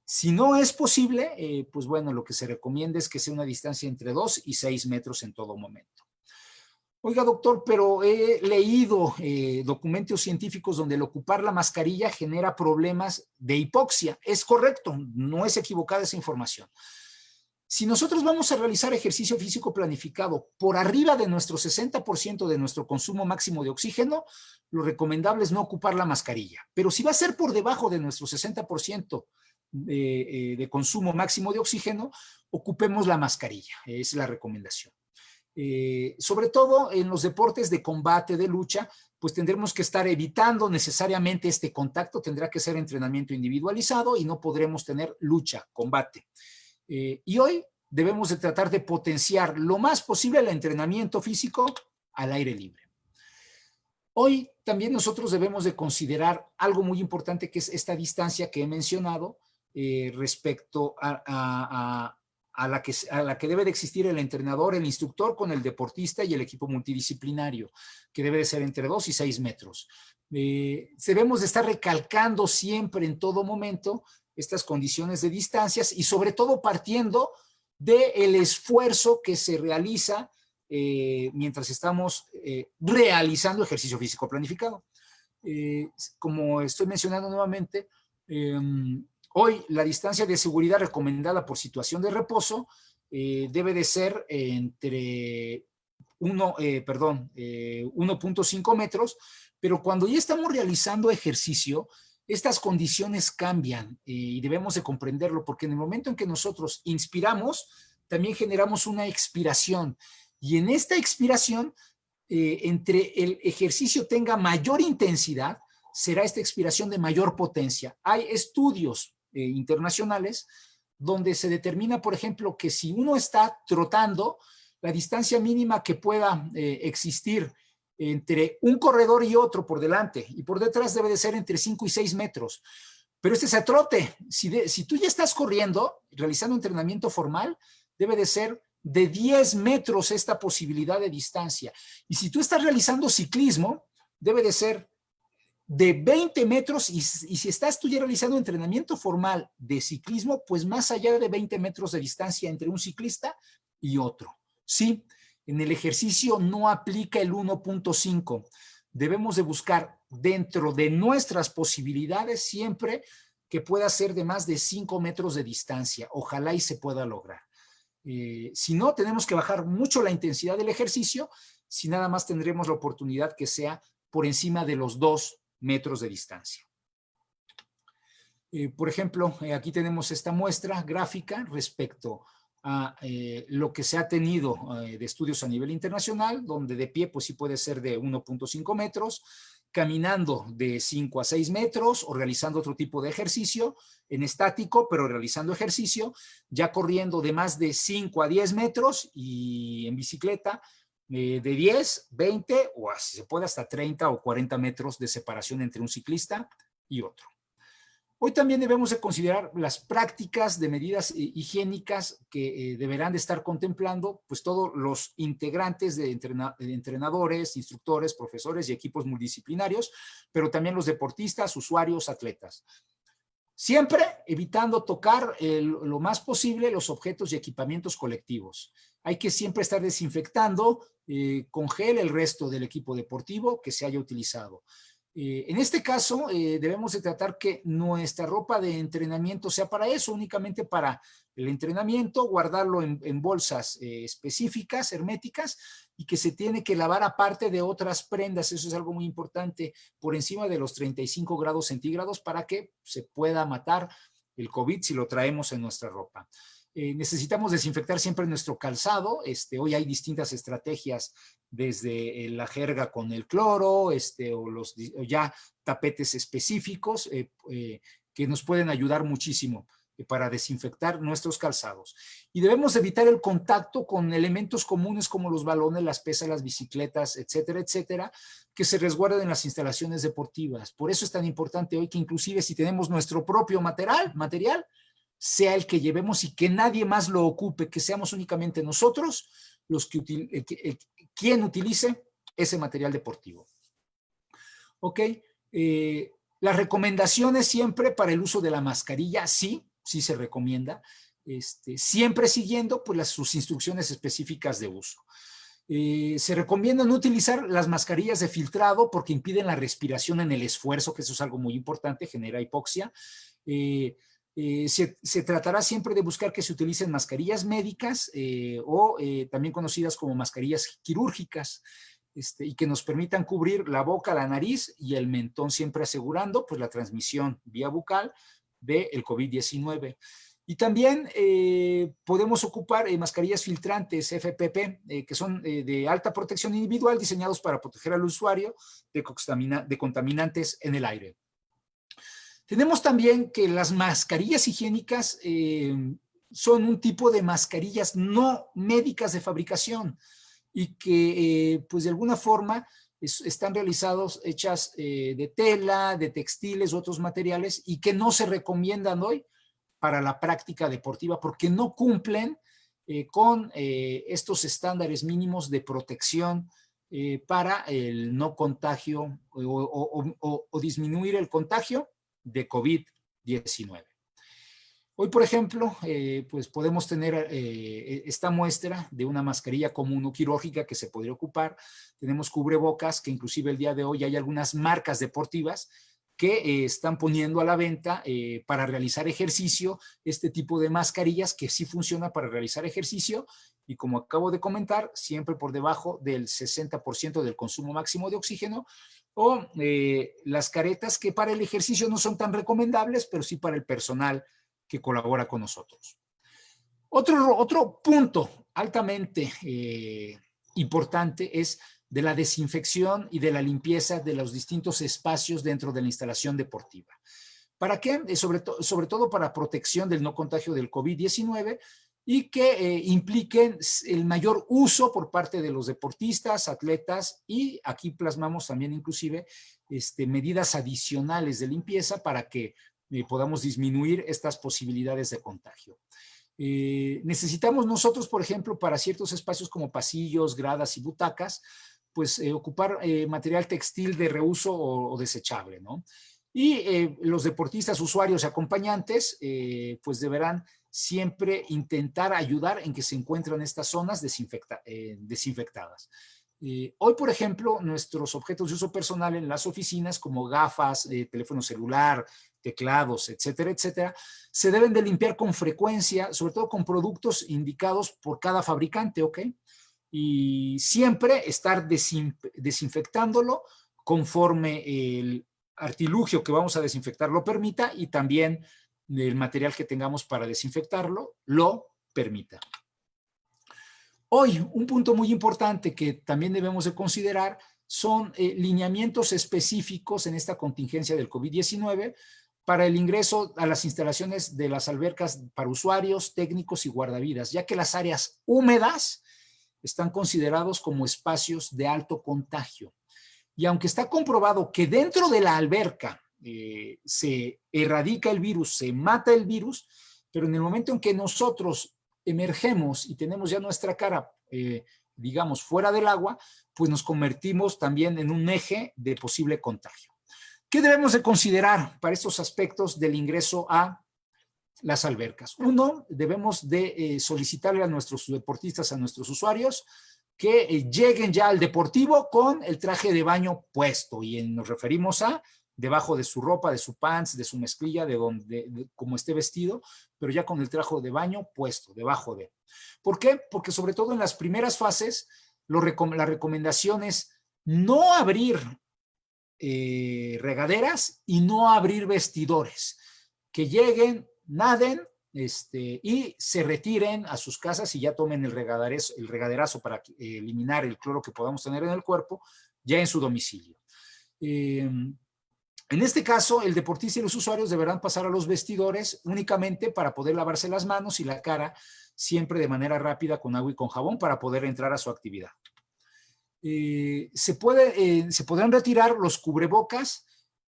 [SPEAKER 1] Si no es posible, pues bueno, lo que se recomienda es que sea una distancia entre 2 y 6 metros en todo momento. Oiga, doctor, pero he leído documentos científicos donde el ocupar la mascarilla genera problemas de hipoxia. Es correcto, no es equivocada esa información. Si nosotros vamos a realizar ejercicio físico planificado por arriba de nuestro 60% de nuestro consumo máximo de oxígeno, lo recomendable es no ocupar la mascarilla. Pero si va a ser por debajo de nuestro 60% de consumo máximo de oxígeno, ocupemos la mascarilla. Es la recomendación. Sobre todo en los deportes de combate, de lucha, pues tendremos que estar evitando necesariamente este contacto. Tendrá que ser entrenamiento individualizado y no podremos tener lucha, combate. Y hoy debemos de tratar de potenciar lo más posible el entrenamiento físico al aire libre. Hoy también nosotros debemos de considerar algo muy importante, que es esta distancia que he mencionado respecto a la que debe de existir el entrenador, el instructor con el deportista y el equipo multidisciplinario, que debe de ser entre 2 y 6 metros. Debemos de estar recalcando siempre en todo momento estas condiciones de distancias y sobre todo partiendo del esfuerzo que se realiza mientras estamos realizando ejercicio físico planificado. Como estoy mencionando nuevamente, hoy la distancia de seguridad recomendada por situación de reposo debe de ser entre 1.5 metros, pero cuando ya estamos realizando ejercicio, estas condiciones cambian y debemos de comprenderlo, porque en el momento en que nosotros inspiramos, también generamos una expiración. Y en esta expiración, entre el ejercicio tenga mayor intensidad, será esta expiración de mayor potencia. Hay estudios internacionales donde se determina, por ejemplo, que si uno está trotando, la distancia mínima que pueda existir entre un corredor y otro por delante y por detrás debe de ser entre 5 y 6 metros. Pero este es a trote. Si tú ya estás corriendo, realizando entrenamiento formal, debe de ser de 10 metros esta posibilidad de distancia. Y si tú estás realizando ciclismo, debe de ser de 20 metros y si estás tú ya realizando entrenamiento formal de ciclismo, pues más allá de 20 metros de distancia entre un ciclista y otro. Sí, en el ejercicio no aplica el 1.5. Debemos de buscar dentro de nuestras posibilidades siempre que pueda ser de más de 5 metros de distancia. Ojalá y se pueda lograr. Si no, tenemos que bajar mucho la intensidad del ejercicio, si nada más tendremos la oportunidad que sea por encima de los 2 metros de distancia. Por ejemplo, aquí tenemos esta muestra gráfica respecto a lo que se ha tenido de estudios a nivel internacional, donde de pie pues sí puede ser de 1.5 metros, caminando de 5 a 6 metros o realizando otro tipo de ejercicio, en estático, pero realizando ejercicio, ya corriendo de más de 5 a 10 metros y en bicicleta de 10, 20 o si se puede hasta 30 o 40 metros de separación entre un ciclista y otro. Hoy también debemos de considerar las prácticas de medidas higiénicas que deberán de estar contemplando pues todos los integrantes de entrenadores, instructores, profesores y equipos multidisciplinarios, pero también los deportistas, usuarios, atletas. Siempre evitando tocar lo más posible los objetos y equipamientos colectivos. Hay que siempre estar desinfectando con gel el resto del equipo deportivo que se haya utilizado. En este caso, debemos de tratar que nuestra ropa de entrenamiento sea para eso, únicamente para el entrenamiento, guardarlo en bolsas específicas, herméticas, y que se tiene que lavar aparte de otras prendas. Eso es algo muy importante, por encima de los 35 grados centígrados para que se pueda matar el COVID si lo traemos en nuestra ropa. Necesitamos desinfectar siempre nuestro calzado. Hoy hay distintas estrategias, desde la jerga con el cloro, o ya tapetes específicos que nos pueden ayudar muchísimo para desinfectar nuestros calzados. Y debemos evitar el contacto con elementos comunes como los balones, las pesas, las bicicletas, etcétera, etcétera, que se resguarden en las instalaciones deportivas. Por eso es tan importante hoy que inclusive si tenemos nuestro propio material, sea el que llevemos y que nadie más lo ocupe, que seamos únicamente nosotros los que quien utilice ese material deportivo. Ok, las recomendaciones siempre para el uso de la mascarilla, sí se recomienda, siempre siguiendo pues, sus instrucciones específicas de uso. Se recomienda no utilizar las mascarillas de filtrado porque impiden la respiración en el esfuerzo, que eso es algo muy importante, genera hipoxia. Se tratará siempre de buscar que se utilicen mascarillas médicas o también conocidas como mascarillas quirúrgicas y que nos permitan cubrir la boca, la nariz y el mentón, siempre asegurando pues, la transmisión vía bucal del COVID-19. Y también podemos ocupar mascarillas filtrantes FPP, que son de alta protección individual, diseñados para proteger al usuario de contaminantes en el aire. Tenemos también que las mascarillas higiénicas son un tipo de mascarillas no médicas de fabricación y que pues de alguna forma están hechas de tela, de textiles u otros materiales y que no se recomiendan hoy para la práctica deportiva porque no cumplen con estos estándares mínimos de protección para el no contagio o disminuir el contagio de COVID-19. Hoy, por ejemplo, pues podemos tener esta muestra de una mascarilla común o quirúrgica que se podría ocupar. Tenemos cubrebocas que inclusive el día de hoy hay algunas marcas deportivas que están poniendo a la venta para realizar ejercicio este tipo de mascarillas que sí funciona para realizar ejercicio y como acabo de comentar, siempre por debajo del 60% del consumo máximo de oxígeno o las caretas que para el ejercicio no son tan recomendables, pero sí para el personal que colabora con nosotros. Otro punto altamente importante es de la desinfección y de la limpieza de los distintos espacios dentro de la instalación deportiva. ¿Para qué? Sobre todo para protección del no contagio del COVID-19 y que impliquen el mayor uso por parte de los deportistas, atletas y aquí plasmamos también inclusive medidas adicionales de limpieza para que podamos disminuir estas posibilidades de contagio. Necesitamos nosotros, por ejemplo, para ciertos espacios como pasillos, gradas y butacas, pues ocupar material textil de reuso o desechable, ¿no? Y los deportistas, usuarios y acompañantes, pues deberán siempre intentar ayudar en que se encuentren estas zonas desinfectadas. Hoy, por ejemplo, nuestros objetos de uso personal en las oficinas, como gafas, teléfono celular, teclados, etcétera, etcétera, se deben de limpiar con frecuencia, sobre todo con productos indicados por cada fabricante, ¿ok? Y siempre estar desinfectándolo conforme el artilugio que vamos a desinfectar lo permita y también el material que tengamos para desinfectarlo lo permita. Hoy, un punto muy importante que también debemos de considerar son lineamientos específicos en esta contingencia del COVID-19 para el ingreso a las instalaciones de las albercas para usuarios, técnicos y guardavidas, ya que las áreas húmedas están considerados como espacios de alto contagio. Y aunque está comprobado que dentro de la alberca se erradica el virus, se mata el virus, pero en el momento en que nosotros emergemos y tenemos ya nuestra cara, digamos, fuera del agua, pues nos convertimos también en un eje de posible contagio. ¿Qué debemos de considerar para estos aspectos del ingreso a las albercas? Uno, debemos de solicitarle a nuestros deportistas, a nuestros usuarios, que lleguen ya al deportivo con el traje de baño puesto, y nos referimos a debajo de su ropa, de su pants, de su mezclilla, como esté vestido, pero ya con el traje de baño puesto, debajo de. ¿Por qué? Porque sobre todo en las primeras fases, la recomendación es no abrir regaderas y no abrir vestidores. Que lleguen, naden, y se retiren a sus casas y ya tomen el regaderazo para eliminar el cloro que podamos tener en el cuerpo, ya en su domicilio. En este caso, el deportista y los usuarios deberán pasar a los vestidores únicamente para poder lavarse las manos y la cara, siempre de manera rápida con agua y con jabón, para poder entrar a su actividad. Se podrán retirar los cubrebocas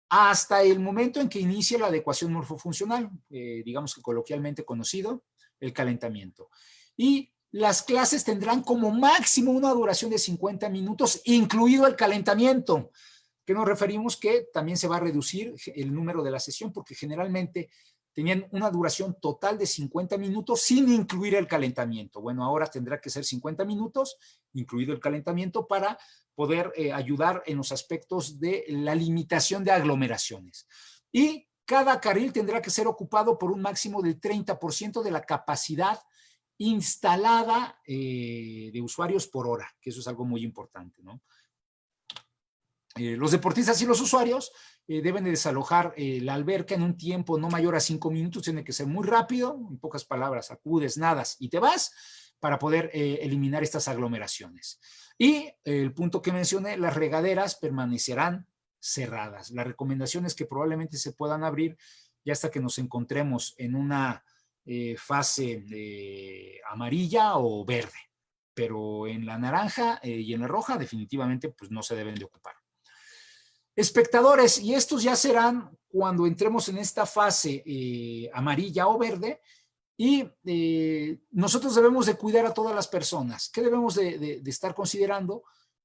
[SPEAKER 1] hasta el momento en que inicie la adecuación morfofuncional, digamos que coloquialmente conocido, el calentamiento. Y las clases tendrán como máximo una duración de 50 minutos, incluido el calentamiento, que nos referimos que también se va a reducir el número de la sesión, porque generalmente tenían una duración total de 50 minutos sin incluir el calentamiento. Bueno, ahora tendrá que ser 50 minutos, incluido el calentamiento, para poder ayudar en los aspectos de la limitación de aglomeraciones. Y cada carril tendrá que ser ocupado por un máximo del 30% de la capacidad instalada de usuarios por hora, que eso es algo muy importante, ¿no? Los deportistas y los usuarios deben de desalojar la alberca en un tiempo no mayor a 5 minutos, tiene que ser muy rápido, en pocas palabras, acudes, nadas y te vas, para poder eliminar estas aglomeraciones. Y el punto que mencioné, las regaderas permanecerán cerradas. La recomendación es que probablemente se puedan abrir ya hasta que nos encontremos en una fase amarilla o verde, pero en la naranja y en la roja definitivamente pues no se deben de ocupar. Espectadores, y estos ya serán cuando entremos en esta fase amarilla o verde, y nosotros debemos de cuidar a todas las personas. ¿Qué debemos de estar considerando?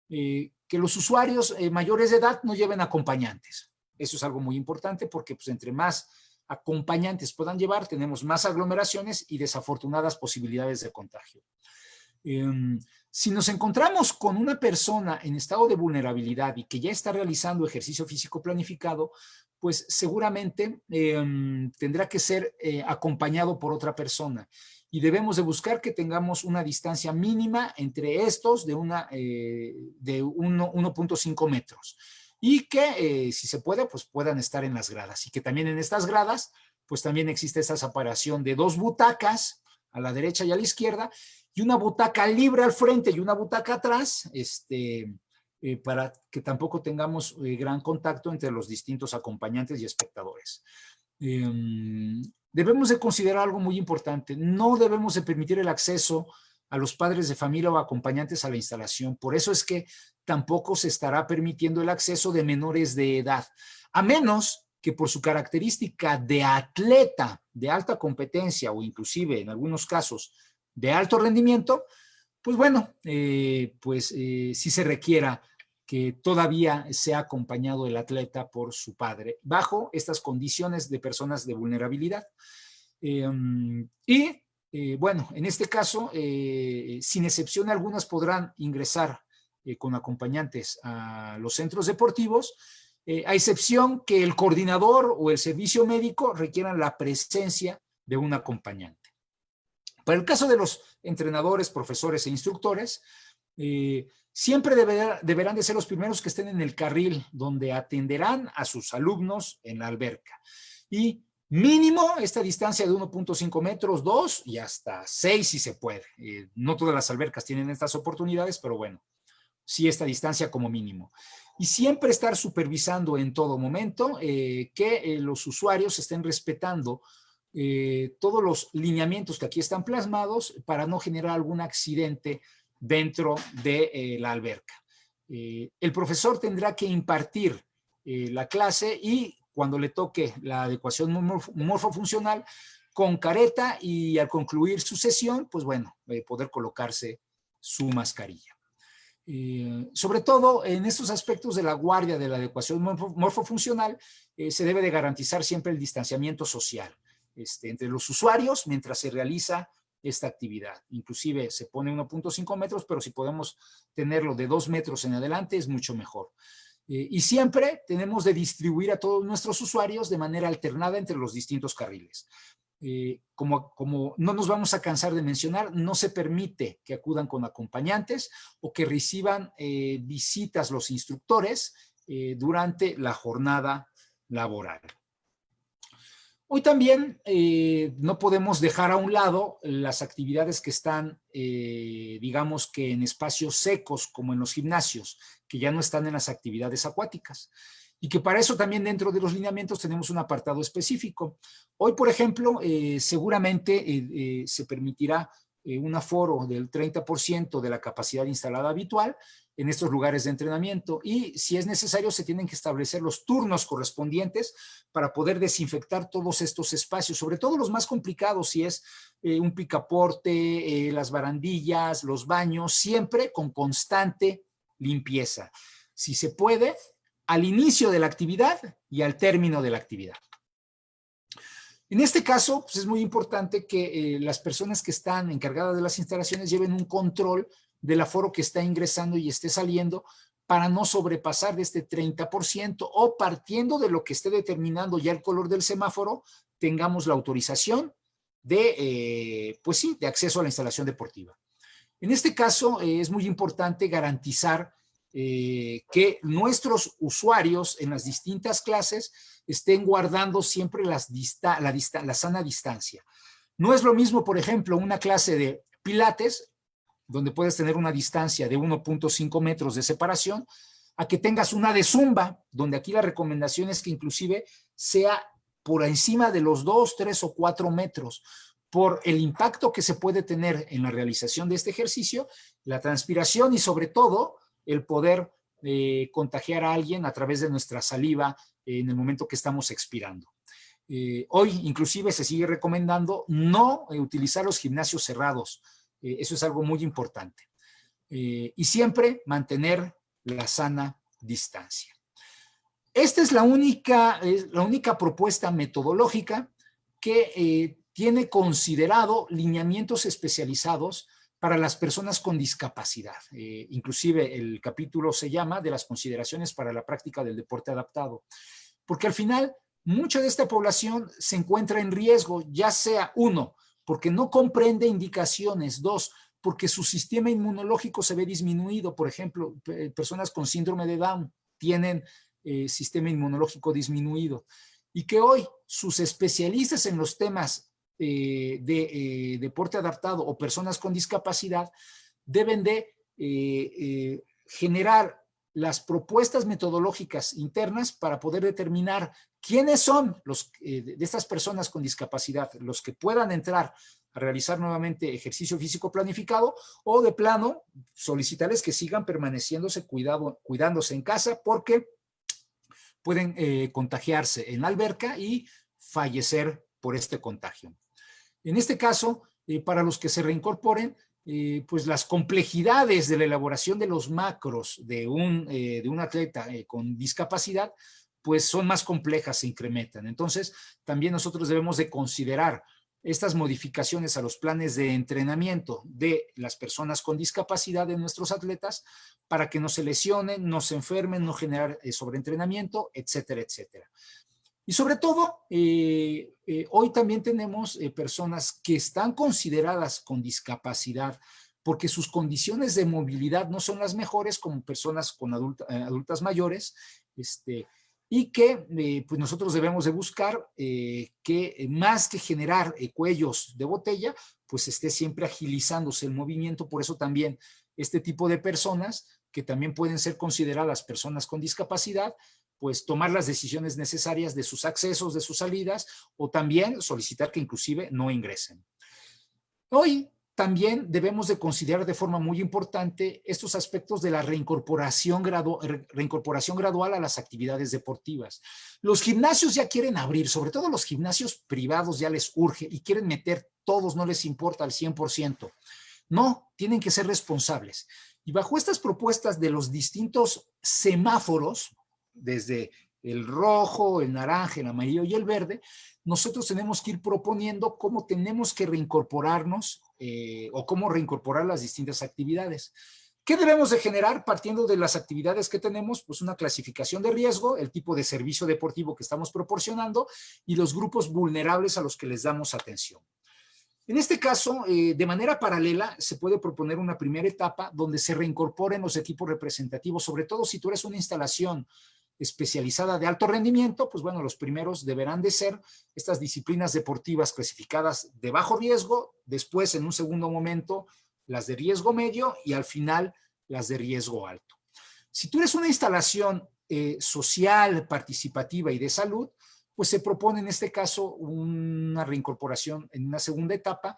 [SPEAKER 1] Que los usuarios mayores de edad no lleven acompañantes. Eso es algo muy importante, porque pues, entre más acompañantes puedan llevar, tenemos más aglomeraciones y desafortunadas posibilidades de contagio. Si nos encontramos con una persona en estado de vulnerabilidad y que ya está realizando ejercicio físico planificado, pues seguramente tendrá que ser acompañado por otra persona. Y debemos de buscar que tengamos una distancia mínima entre estos de 1.5 metros. Y que, si se puede, pues puedan estar en las gradas. Y que también en estas gradas, pues también existe esa separación de 2 butacas, a la derecha y a la izquierda, y una butaca libre al frente y una butaca atrás, para que tampoco tengamos gran contacto entre los distintos acompañantes y espectadores. Debemos de considerar algo muy importante. No debemos de permitir el acceso a los padres de familia o acompañantes a la instalación. Por eso es que tampoco se estará permitiendo el acceso de menores de edad, a menos que por su característica de atleta de alta competencia o inclusive en algunos casos de alto rendimiento, pues bueno, sí se requiera que todavía sea acompañado el atleta por su padre, bajo estas condiciones de personas de vulnerabilidad. Bueno, en este caso, sin excepción algunas podrán ingresar con acompañantes a los centros deportivos, a excepción que el coordinador o el servicio médico requieran la presencia de un acompañante. Para el caso de los entrenadores, profesores e instructores, siempre deberán de ser los primeros que estén en el carril donde atenderán a sus alumnos en la alberca. Y mínimo esta distancia de 1.5 metros, 2 y hasta 6 si se puede. No todas las albercas tienen estas oportunidades, pero bueno, sí esta distancia como mínimo. Y siempre estar supervisando en todo momento que los usuarios estén respetando todos los lineamientos que aquí están plasmados para no generar algún accidente dentro de la alberca. El profesor tendrá que impartir la clase y cuando le toque la adecuación morfofuncional con careta y al concluir su sesión, pues bueno, poder colocarse su mascarilla. Sobre todo en estos aspectos de la guardia de la adecuación morfofuncional, se debe de garantizar siempre el distanciamiento social entre los usuarios mientras se realiza esta actividad. Inclusive se pone 1.5 metros, pero si podemos tenerlo de 2 metros en adelante es mucho mejor. Y siempre tenemos de distribuir a todos nuestros usuarios de manera alternada entre los distintos carriles. Como no nos vamos a cansar de mencionar, no se permite que acudan con acompañantes o que reciban visitas los instructores durante la jornada laboral. Hoy también no podemos dejar a un lado las actividades que están, digamos que en espacios secos, como en los gimnasios, que ya no están en las actividades acuáticas. Y que para eso también dentro de los lineamientos tenemos un apartado específico. Hoy, por ejemplo, seguramente se permitirá un aforo del 30% de la capacidad instalada habitual en estos lugares de entrenamiento y si es necesario se tienen que establecer los turnos correspondientes para poder desinfectar todos estos espacios, sobre todo los más complicados, si es un picaporte, las barandillas, los baños, siempre con constante limpieza. Si se puede, al inicio de la actividad y al término de la actividad. En este caso, pues es muy importante que las personas que están encargadas de las instalaciones lleven un control del aforo que está ingresando y esté saliendo para no sobrepasar de este 30% o partiendo de lo que esté determinando ya el color del semáforo, tengamos la autorización de, pues sí, de acceso a la instalación deportiva. En este caso, es muy importante garantizar que nuestros usuarios en las distintas clases estén guardando siempre la sana distancia. No es lo mismo, por ejemplo, una clase de pilates, donde puedes tener una distancia de 1.5 metros de separación, a que tengas una de zumba, donde aquí la recomendación es que inclusive sea por encima de los 2, 3 o 4 metros, por el impacto que se puede tener en la realización de este ejercicio, la transpiración y sobre todo el poder contagiar a alguien a través de nuestra saliva en el momento que estamos expirando. Hoy inclusive se sigue recomendando no utilizar los gimnasios cerrados. Eso es algo muy importante. Y siempre mantener la sana distancia. Esta es la única propuesta metodológica que tiene considerado lineamientos especializados para las personas con discapacidad. Inclusive el capítulo se llama de las consideraciones para la práctica del deporte adaptado. Porque al final, mucha de esta población se encuentra en riesgo, ya sea uno, porque no comprende indicaciones, dos, porque su sistema inmunológico se ve disminuido. Por ejemplo, personas con síndrome de Down tienen sistema inmunológico disminuido. Y que hoy sus especialistas en los temas de deporte adaptado o personas con discapacidad deben de generar las propuestas metodológicas internas para poder determinar quiénes son de estas personas con discapacidad, los que puedan entrar a realizar nuevamente ejercicio físico planificado o de plano solicitarles que sigan permaneciéndose cuidándose en casa porque pueden contagiarse en la alberca y fallecer por este contagio. En este caso, para los que se reincorporen, pues las complejidades de la elaboración de los macros de un atleta con discapacidad, pues son más complejas, se incrementan. Entonces, también nosotros debemos de considerar estas modificaciones a los planes de entrenamiento de las personas con discapacidad de nuestros atletas para que no se lesionen, no se enfermen, no generar sobreentrenamiento, etcétera, etcétera. Y sobre todo, hoy también tenemos personas que están consideradas con discapacidad porque sus condiciones de movilidad no son las mejores como personas con adultas mayores, y que pues nosotros debemos de buscar que más que generar cuellos de botella, pues esté siempre agilizándose el movimiento. Por eso también este tipo de personas, que también pueden ser consideradas personas con discapacidad, pues tomar las decisiones necesarias de sus accesos, de sus salidas, o también solicitar que inclusive no ingresen. Hoy también debemos de considerar de forma muy importante estos aspectos de la reincorporación gradual a las actividades deportivas. Los gimnasios ya quieren abrir, sobre todo los gimnasios privados ya les urge y quieren meter todos, no les importa al 100%. No, tienen que ser responsables. Y bajo estas propuestas de los distintos semáforos, desde el rojo, el naranja, el amarillo y el verde, nosotros tenemos que ir proponiendo cómo tenemos que reincorporarnos o cómo reincorporar las distintas actividades. ¿Qué debemos de generar partiendo de las actividades que tenemos? Pues una clasificación de riesgo, el tipo de servicio deportivo que estamos proporcionando y los grupos vulnerables a los que les damos atención. En este caso, de manera paralela, se puede proponer una primera etapa donde se reincorporen los equipos representativos, sobre todo si tú eres una instalación especializada de alto rendimiento, pues bueno, los primeros deberán de ser estas disciplinas deportivas clasificadas de bajo riesgo, después en un segundo momento las de riesgo medio y al final las de riesgo alto. Si tú eres una instalación social, participativa y de salud, pues se propone en este caso una reincorporación en una segunda etapa,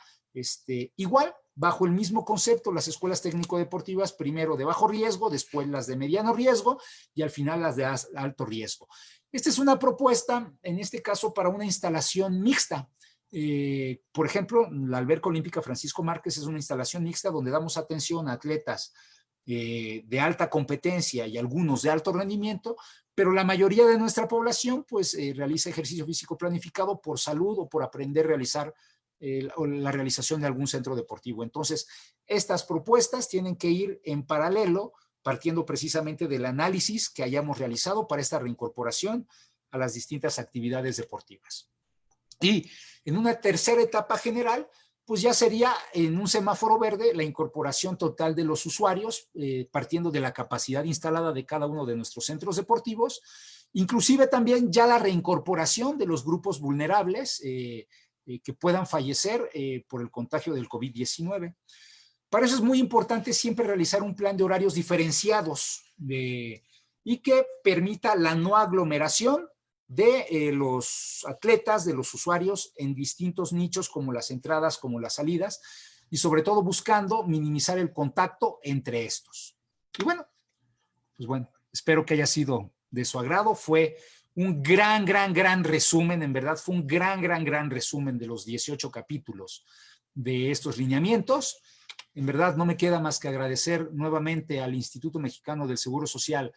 [SPEAKER 1] igual, bajo el mismo concepto, las escuelas técnico-deportivas, primero de bajo riesgo, después las de mediano riesgo y al final las de alto riesgo. Esta es una propuesta, en este caso, para una instalación mixta. Por ejemplo, la Alberca Olímpica Francisco Márquez es una instalación mixta donde damos atención a atletas de alta competencia y algunos de alto rendimiento, pero la mayoría de nuestra población pues realiza ejercicio físico planificado por salud o por aprender a realizar la realización de algún centro deportivo. Entonces, estas propuestas tienen que ir en paralelo, partiendo precisamente del análisis que hayamos realizado para esta reincorporación a las distintas actividades deportivas. Y en una tercera etapa general, pues ya sería en un semáforo verde la incorporación total de los usuarios, partiendo de la capacidad instalada de cada uno de nuestros centros deportivos, inclusive también ya la reincorporación de los grupos vulnerables que puedan fallecer por el contagio del COVID-19. Para eso es muy importante siempre realizar un plan de horarios diferenciados y que permita la no aglomeración de los atletas, de los usuarios en distintos nichos como las entradas, como las salidas, y sobre todo buscando minimizar el contacto entre estos. Y bueno, pues bueno, espero que haya sido de su agrado. Fue un gran resumen, en verdad fue un gran resumen de los 18 capítulos de estos lineamientos. En verdad no me queda más que agradecer nuevamente al Instituto Mexicano del Seguro Social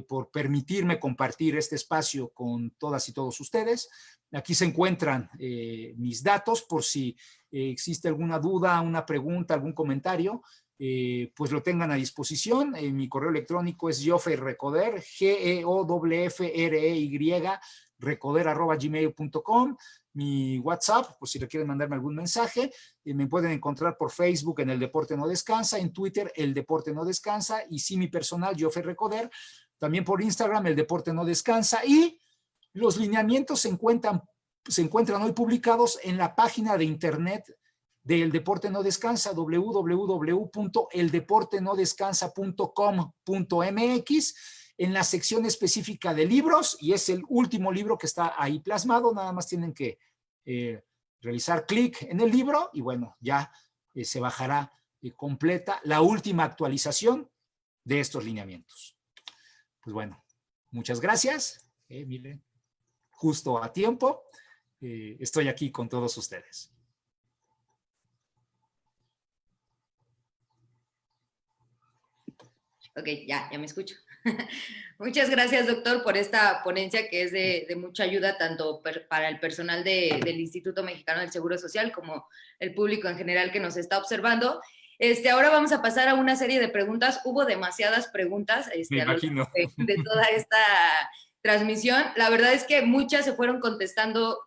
[SPEAKER 1] por permitirme compartir este espacio con todas y todos ustedes. Aquí se encuentran mis datos por si existe alguna duda, una pregunta, algún comentario, pues lo tengan a disposición. Mi correo electrónico es geoffreyrecoder, Geoffrey, recoder@gmail.com. Mi WhatsApp, pues si le quieren mandarme algún mensaje, me pueden encontrar por Facebook en El Deporte No Descansa, en Twitter El Deporte No Descansa, y sí mi personal, Geoffrey Recoder, también por Instagram El Deporte No Descansa, y los lineamientos se encuentran hoy publicados en la página de internet del Deporte No Descansa, www.eldeportenodescansa.com.mx, en la sección específica de libros, y es el último libro que está ahí plasmado. Nada más tienen que realizar clic en el libro y bueno, ya se bajará completa la última actualización de estos lineamientos. Pues bueno, muchas gracias. Miren, justo a tiempo. Estoy aquí con todos ustedes.
[SPEAKER 2] Ok, ya me escucho. Muchas gracias, doctor, por esta ponencia que es de mucha ayuda tanto para el personal del Instituto Mexicano del Seguro Social como el público en general que nos está observando. Ahora vamos a pasar a una serie de preguntas. Hubo demasiadas preguntas
[SPEAKER 1] Me
[SPEAKER 2] a lo largo
[SPEAKER 1] imagino.
[SPEAKER 2] de toda esta transmisión. La verdad es que muchas se fueron contestando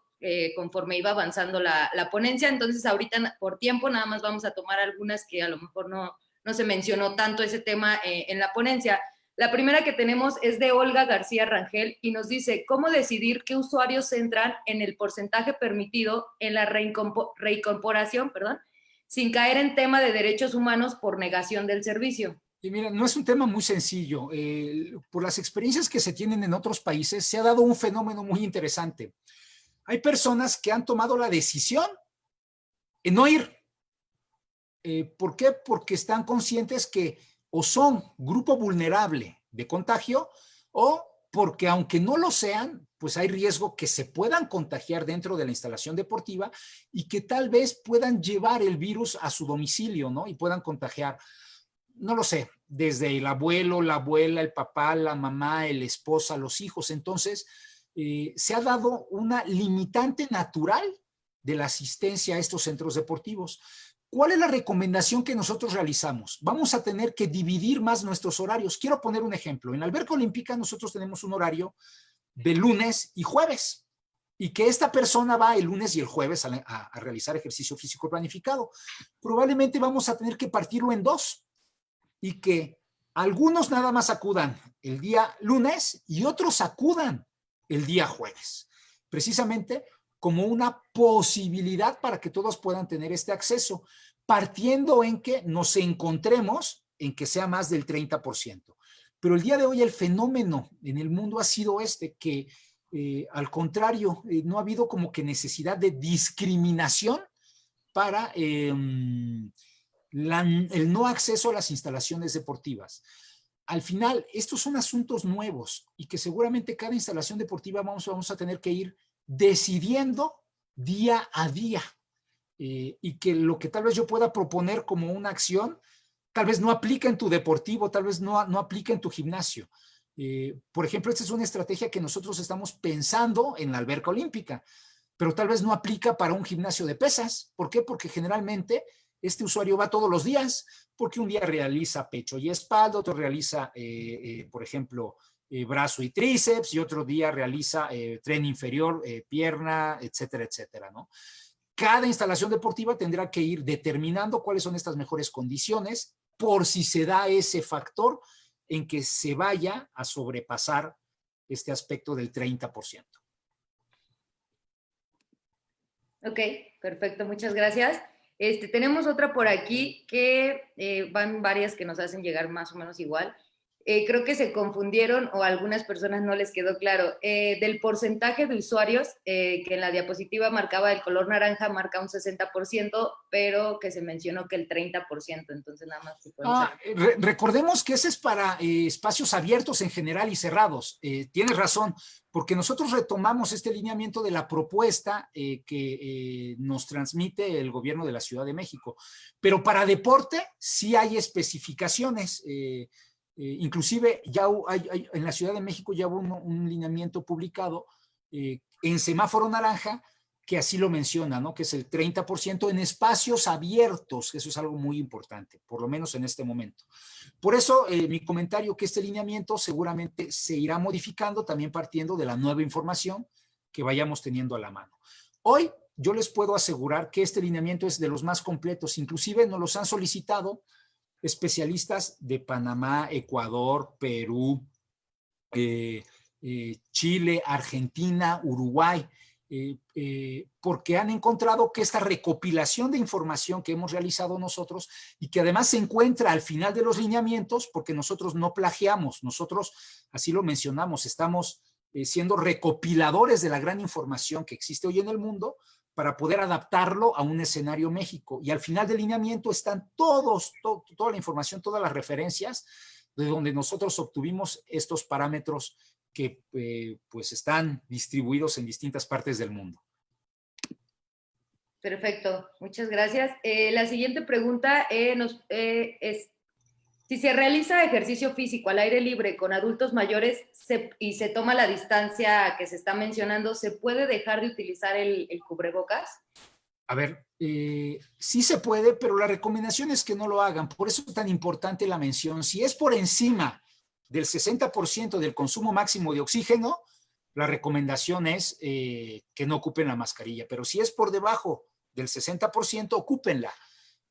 [SPEAKER 2] conforme iba avanzando la ponencia. Entonces, ahorita por tiempo nada más vamos a tomar algunas que a lo mejor no se mencionó tanto ese tema en la ponencia. La primera que tenemos es de Olga García Rangel y nos dice, ¿cómo decidir qué usuarios entran en el porcentaje permitido en la reincorporación, sin caer en tema de derechos humanos por negación del servicio?
[SPEAKER 1] Y mira, no es un tema muy sencillo. Por las experiencias que se tienen en otros países, se ha dado un fenómeno muy interesante. Hay personas que han tomado la decisión en no ir. ¿Por qué? Porque están conscientes que o son grupo vulnerable de contagio o porque aunque no lo sean, pues hay riesgo que se puedan contagiar dentro de la instalación deportiva y que tal vez puedan llevar el virus a su domicilio, ¿no? Y puedan contagiar, no lo sé, desde el abuelo, la abuela, el papá, la mamá, el esposa, los hijos. Entonces, se ha dado una limitante natural de la asistencia a estos centros deportivos. ¿Cuál es la recomendación que nosotros realizamos? Vamos a tener que dividir más nuestros horarios. Quiero poner un ejemplo. En la alberca olímpica nosotros tenemos un horario de lunes y jueves y que esta persona va el lunes y el jueves a realizar ejercicio físico planificado. Probablemente vamos a tener que partirlo en dos y que algunos nada más acudan el día lunes y otros acudan el día jueves. Precisamente como una posibilidad para que todos puedan tener este acceso, partiendo en que nos encontremos en que sea más del 30%. Pero el día de hoy el fenómeno en el mundo ha sido que al contrario, no ha habido como que necesidad de discriminación para el no acceso a las instalaciones deportivas. Al final, estos son asuntos nuevos y que seguramente cada instalación deportiva vamos a tener que ir decidiendo día a día y que lo que tal vez yo pueda proponer como una acción, tal vez no aplica en tu deportivo, tal vez no aplica en tu gimnasio. Por ejemplo, esta es una estrategia que nosotros estamos pensando en la alberca olímpica, pero tal vez no aplica para un gimnasio de pesas. ¿Por qué? Porque generalmente este usuario va todos los días, porque un día realiza pecho y espalda, otro realiza, por ejemplo, brazo y tríceps, y otro día realiza tren inferior, pierna, etcétera, etcétera, ¿no? Cada instalación deportiva tendrá que ir determinando cuáles son estas mejores condiciones por si se da ese factor en que se vaya a sobrepasar este aspecto del 30%.
[SPEAKER 2] Ok, perfecto, muchas gracias. Tenemos otra por aquí que van varias que nos hacen llegar más o menos igual. Creo que se confundieron o a algunas personas no les quedó claro. Del porcentaje de usuarios, que en la diapositiva marcaba el color naranja, marca un 60%, pero que se mencionó que el 30%, entonces nada más.
[SPEAKER 1] Recordemos que ese es para espacios abiertos en general y cerrados. Tienes razón, porque nosotros retomamos este lineamiento de la propuesta que nos transmite el gobierno de la Ciudad de México. Pero para deporte sí hay especificaciones. Inclusive ya en la Ciudad de México ya hubo un lineamiento publicado en semáforo naranja que así lo menciona, ¿no? Que es el 30% en espacios abiertos, que eso es algo muy importante, por lo menos en este momento. Por eso mi comentario que este lineamiento seguramente se irá modificando también partiendo de la nueva información que vayamos teniendo a la mano. Hoy yo les puedo asegurar que este lineamiento es de los más completos, inclusive nos los han solicitado especialistas de Panamá, Ecuador, Perú, Chile, Argentina, Uruguay, porque han encontrado que esta recopilación de información que hemos realizado nosotros y que además se encuentra al final de los lineamientos, porque nosotros no plagiamos, nosotros, así lo mencionamos, estamos siendo recopiladores de la gran información que existe hoy en el mundo para poder adaptarlo a un escenario México. Y al final del lineamiento están toda la información, todas las referencias de donde nosotros obtuvimos estos parámetros que pues están distribuidos en distintas partes del mundo.
[SPEAKER 2] Perfecto, muchas gracias. La siguiente pregunta es Si se realiza ejercicio físico al aire libre con adultos mayores y se toma la distancia que se está mencionando, ¿se puede dejar de utilizar el cubrebocas?
[SPEAKER 1] A ver, sí se puede, pero la recomendación es que no lo hagan. Por eso es tan importante la mención. Si es por encima del 60% del consumo máximo de oxígeno, la recomendación es que no ocupen la mascarilla. Pero si es por debajo del 60%, ocúpenla.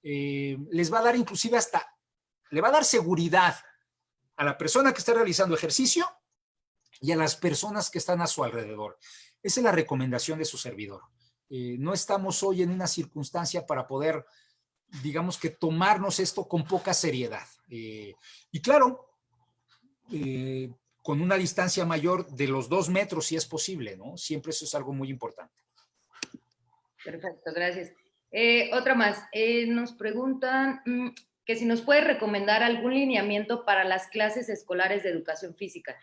[SPEAKER 1] Les va a dar inclusive le va a dar seguridad a la persona que está realizando ejercicio y a las personas que están a su alrededor. Esa es la recomendación de su servidor. No estamos hoy en una circunstancia para poder, digamos que tomarnos esto con poca seriedad. Y claro, con una distancia mayor de los 2 metros si es posible, ¿no? Siempre eso es algo muy importante.
[SPEAKER 2] Perfecto, gracias. Otra más, nos preguntan que si nos puede recomendar algún lineamiento para las clases escolares de educación física.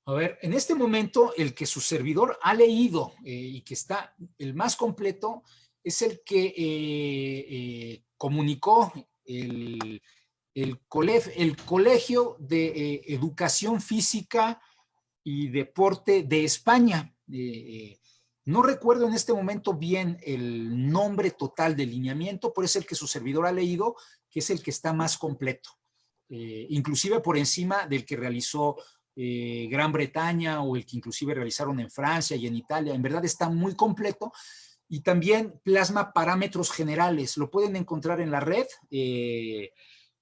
[SPEAKER 1] A ver, en este momento el que su servidor ha leído y que está el más completo es el que comunicó el Colegio de Educación Física y Deporte de España. No recuerdo en este momento bien el nombre total del lineamiento, pero es el que su servidor ha leído, que es el que está más completo, inclusive por encima del que realizó Gran Bretaña o el que inclusive realizaron en Francia y en Italia. En verdad está muy completo y también plasma parámetros generales. Lo pueden encontrar en la red.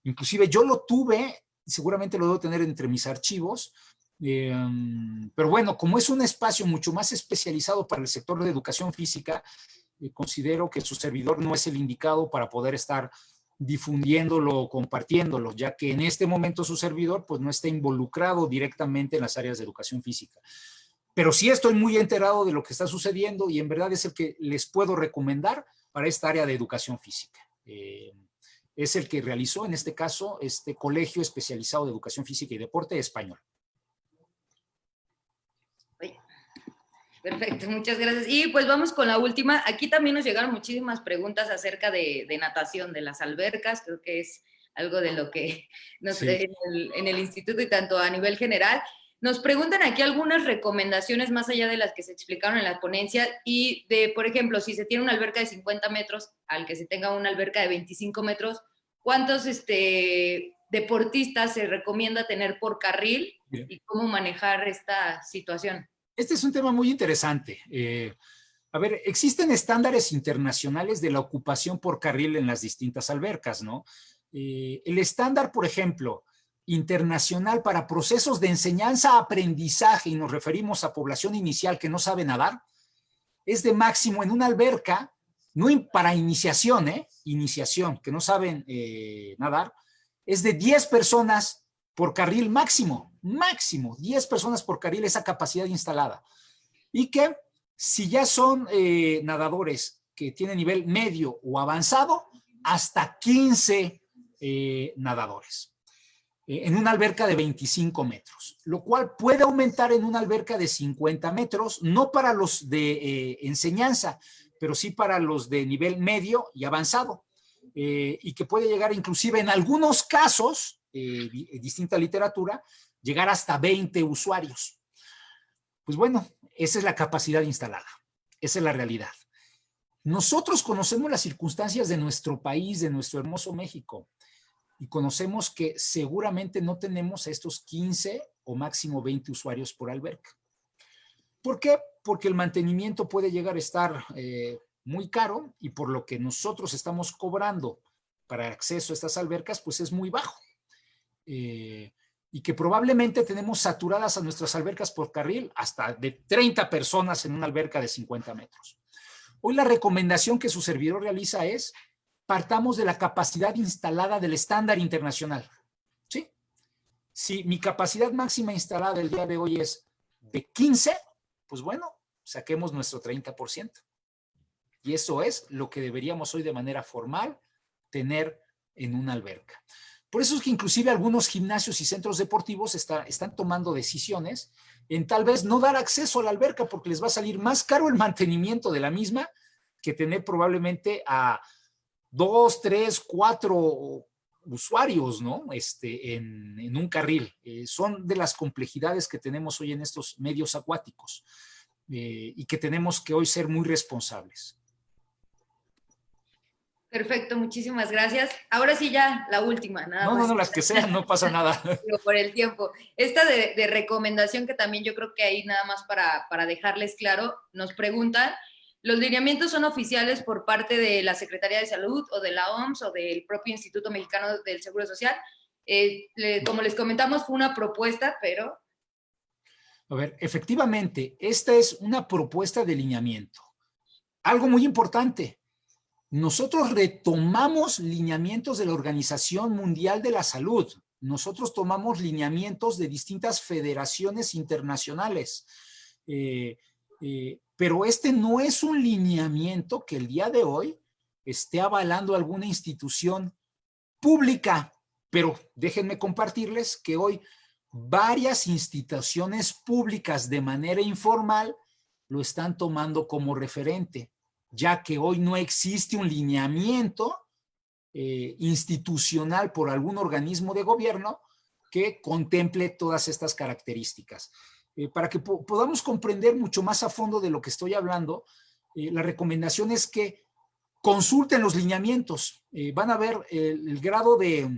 [SPEAKER 1] Inclusive yo lo tuve, seguramente lo debo tener entre mis archivos, pero bueno, como es un espacio mucho más especializado para el sector de educación física, considero que su servidor no es el indicado para poder estar difundiéndolo o compartiéndolo, ya que en este momento su servidor pues no está involucrado directamente en las áreas de educación física. Pero sí estoy muy enterado de lo que está sucediendo y en verdad es el que les puedo recomendar para esta área de educación física. Es el que realizó en este caso este Colegio Especializado de Educación Física y Deporte español.
[SPEAKER 2] Perfecto, muchas gracias. Y pues vamos con la última. Aquí también nos llegaron muchísimas preguntas acerca de natación, de las albercas. Creo que es algo de lo que en el instituto y tanto a nivel general. Nos preguntan aquí algunas recomendaciones más allá de las que se explicaron en la ponencia y de, por ejemplo, si se tiene una alberca de 50 metros al que se tenga una alberca de 25 metros, ¿cuántos deportistas se recomienda tener por carril y cómo manejar esta situación?
[SPEAKER 1] Este es un tema muy interesante. A ver, existen estándares internacionales de la ocupación por carril en las distintas albercas, ¿no? El estándar, por ejemplo, internacional para procesos de enseñanza-aprendizaje, y nos referimos a población inicial que no sabe nadar, es de máximo en una alberca, no para iniciación, iniciación, que no saben nadar, es de 10 personas por carril máximo, 10 personas por carril, esa capacidad instalada. Y que si ya son nadadores que tienen nivel medio o avanzado, hasta 15 nadadores. En una alberca de 25 metros, lo cual puede aumentar en una alberca de 50 metros, no para los de enseñanza, pero sí para los de nivel medio y avanzado, y que puede llegar inclusive en algunos casos, distinta literatura, llegar hasta 20 usuarios. Pues bueno, esa es la capacidad instalada, esa es la realidad. Nosotros conocemos las circunstancias de nuestro país, de nuestro hermoso México, y conocemos que seguramente no tenemos a estos 15 o máximo 20 usuarios por alberca. ¿Por qué? Porque el mantenimiento puede llegar a estar muy caro y por lo que nosotros estamos cobrando para acceso a estas albercas, pues es muy bajo. Y que probablemente tenemos saturadas a nuestras albercas por carril hasta de 30 personas en una alberca de 50 metros. Hoy la recomendación que su servidor realiza es partamos de la capacidad instalada del estándar internacional. ¿Sí? Si mi capacidad máxima instalada el día de hoy es de 15, pues bueno, saquemos nuestro 30%. Y eso es lo que deberíamos hoy de manera formal tener en una alberca. Por eso es que inclusive algunos gimnasios y centros deportivos están tomando decisiones en tal vez no dar acceso a la alberca porque les va a salir más caro el mantenimiento de la misma que tener probablemente a 2, 3, 4 usuarios, ¿no? En un carril. Son de las complejidades que tenemos hoy en estos medios acuáticos y que tenemos que hoy ser muy responsables.
[SPEAKER 2] Perfecto, muchísimas gracias. Ahora sí ya la última, nada más.
[SPEAKER 1] No, las que sean, no pasa nada.
[SPEAKER 2] Por el tiempo. Esta de recomendación que también yo creo que ahí nada más para dejarles claro, nos preguntan, ¿los lineamientos son oficiales por parte de la Secretaría de Salud o de la OMS o del propio Instituto Mexicano del Seguro Social? Como les comentamos, fue una propuesta, pero...
[SPEAKER 1] A ver, efectivamente, esta es una propuesta de lineamiento. Algo muy importante, nosotros retomamos lineamientos de la Organización Mundial de la Salud. Nosotros tomamos lineamientos de distintas federaciones internacionales. Pero este no es un lineamiento que el día de hoy esté avalando alguna institución pública. Pero déjenme compartirles que hoy varias instituciones públicas de manera informal lo están tomando como referente, ya que hoy no existe un lineamiento institucional por algún organismo de gobierno que contemple todas estas características. Para que podamos comprender mucho más a fondo de lo que estoy hablando, la recomendación es que consulten los lineamientos. Van a ver el grado de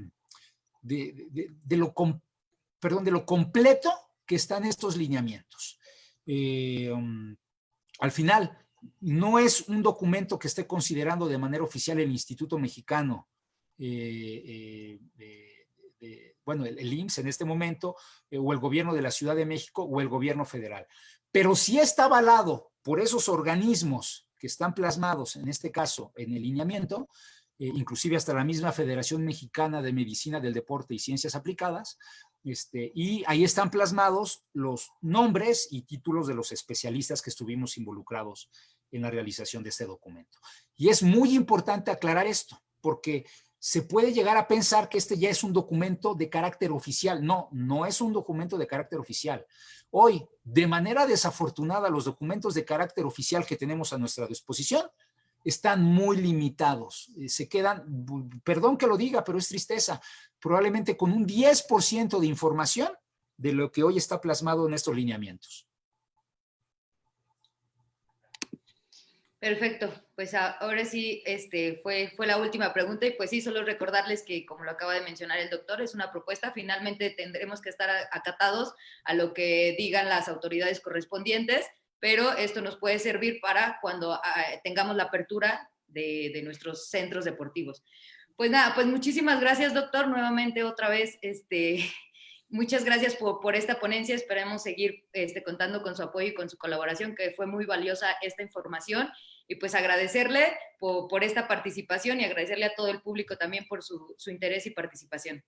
[SPEAKER 1] lo completo que están estos lineamientos. Al final, no es un documento que esté considerando de manera oficial el Instituto Mexicano, bueno, el IMSS en este momento, o el gobierno de la Ciudad de México, o el gobierno federal. Pero sí está avalado por esos organismos que están plasmados, en este caso, en el lineamiento, inclusive hasta la misma Federación Mexicana de Medicina del Deporte y Ciencias Aplicadas, y ahí están plasmados los nombres y títulos de los especialistas que estuvimos involucrados en la realización de este documento. Y es muy importante aclarar esto, porque se puede llegar a pensar que este ya es un documento de carácter oficial. No, no es un documento de carácter oficial. Hoy, de manera desafortunada, los documentos de carácter oficial que tenemos a nuestra disposición están muy limitados. Se quedan, perdón que lo diga, pero es tristeza, probablemente con un 10% de información de lo que hoy está plasmado en estos lineamientos.
[SPEAKER 2] Perfecto, pues ahora sí fue la última pregunta y pues sí, solo recordarles que como lo acaba de mencionar el doctor, es una propuesta, finalmente tendremos que estar acatados a lo que digan las autoridades correspondientes, pero esto nos puede servir para cuando tengamos la apertura de nuestros centros deportivos. Pues nada, pues muchísimas gracias doctor, nuevamente otra vez, muchas gracias por esta ponencia, esperemos seguir contando con su apoyo y con su colaboración, que fue muy valiosa esta información, y pues agradecerle por esta participación y agradecerle a todo el público también por su interés y participación.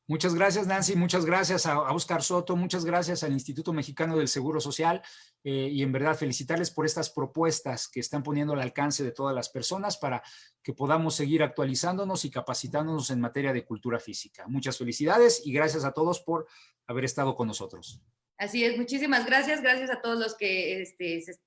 [SPEAKER 1] Muchas gracias, Nancy, muchas gracias a Óscar Soto, muchas gracias al Instituto Mexicano del Seguro Social y en verdad felicitarles por estas propuestas que están poniendo al alcance de todas las personas para que podamos seguir actualizándonos y capacitándonos en materia de cultura física. Muchas felicidades y gracias a todos por haber estado con nosotros.
[SPEAKER 2] Así es, muchísimas gracias, gracias a todos los que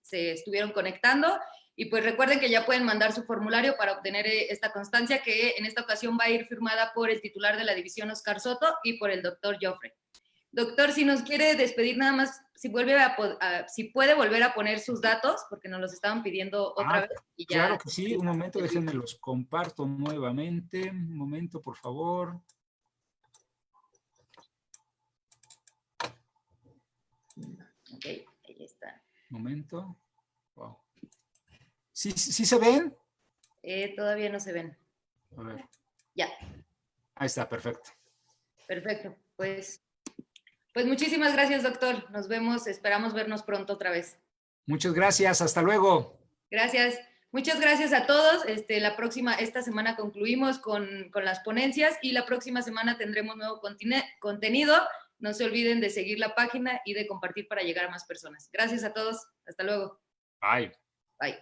[SPEAKER 2] se estuvieron conectando. Y pues recuerden que ya pueden mandar su formulario para obtener esta constancia que en esta ocasión va a ir firmada por el titular de la división, Óscar Soto, y por el doctor Joffre. Doctor, si nos quiere despedir nada más, si puede volver a poner sus datos, porque nos los estaban pidiendo otra vez. Y ya,
[SPEAKER 1] claro que sí, un momento, déjenme los comparto nuevamente. Un momento, por favor.
[SPEAKER 2] Ok, ahí está.
[SPEAKER 1] Un momento. Wow. ¿Sí se ven?
[SPEAKER 2] Todavía no se ven.
[SPEAKER 1] A ver.
[SPEAKER 2] Ya.
[SPEAKER 1] Ahí está, perfecto.
[SPEAKER 2] Perfecto. Pues muchísimas gracias, doctor. Nos vemos, esperamos vernos pronto otra vez.
[SPEAKER 1] Muchas gracias, hasta luego.
[SPEAKER 2] Gracias. Muchas gracias a todos. Esta semana concluimos con las ponencias y la próxima semana tendremos nuevo contenido. No se olviden de seguir la página y de compartir para llegar a más personas. Gracias a todos. Hasta luego.
[SPEAKER 1] Bye.
[SPEAKER 2] Bye.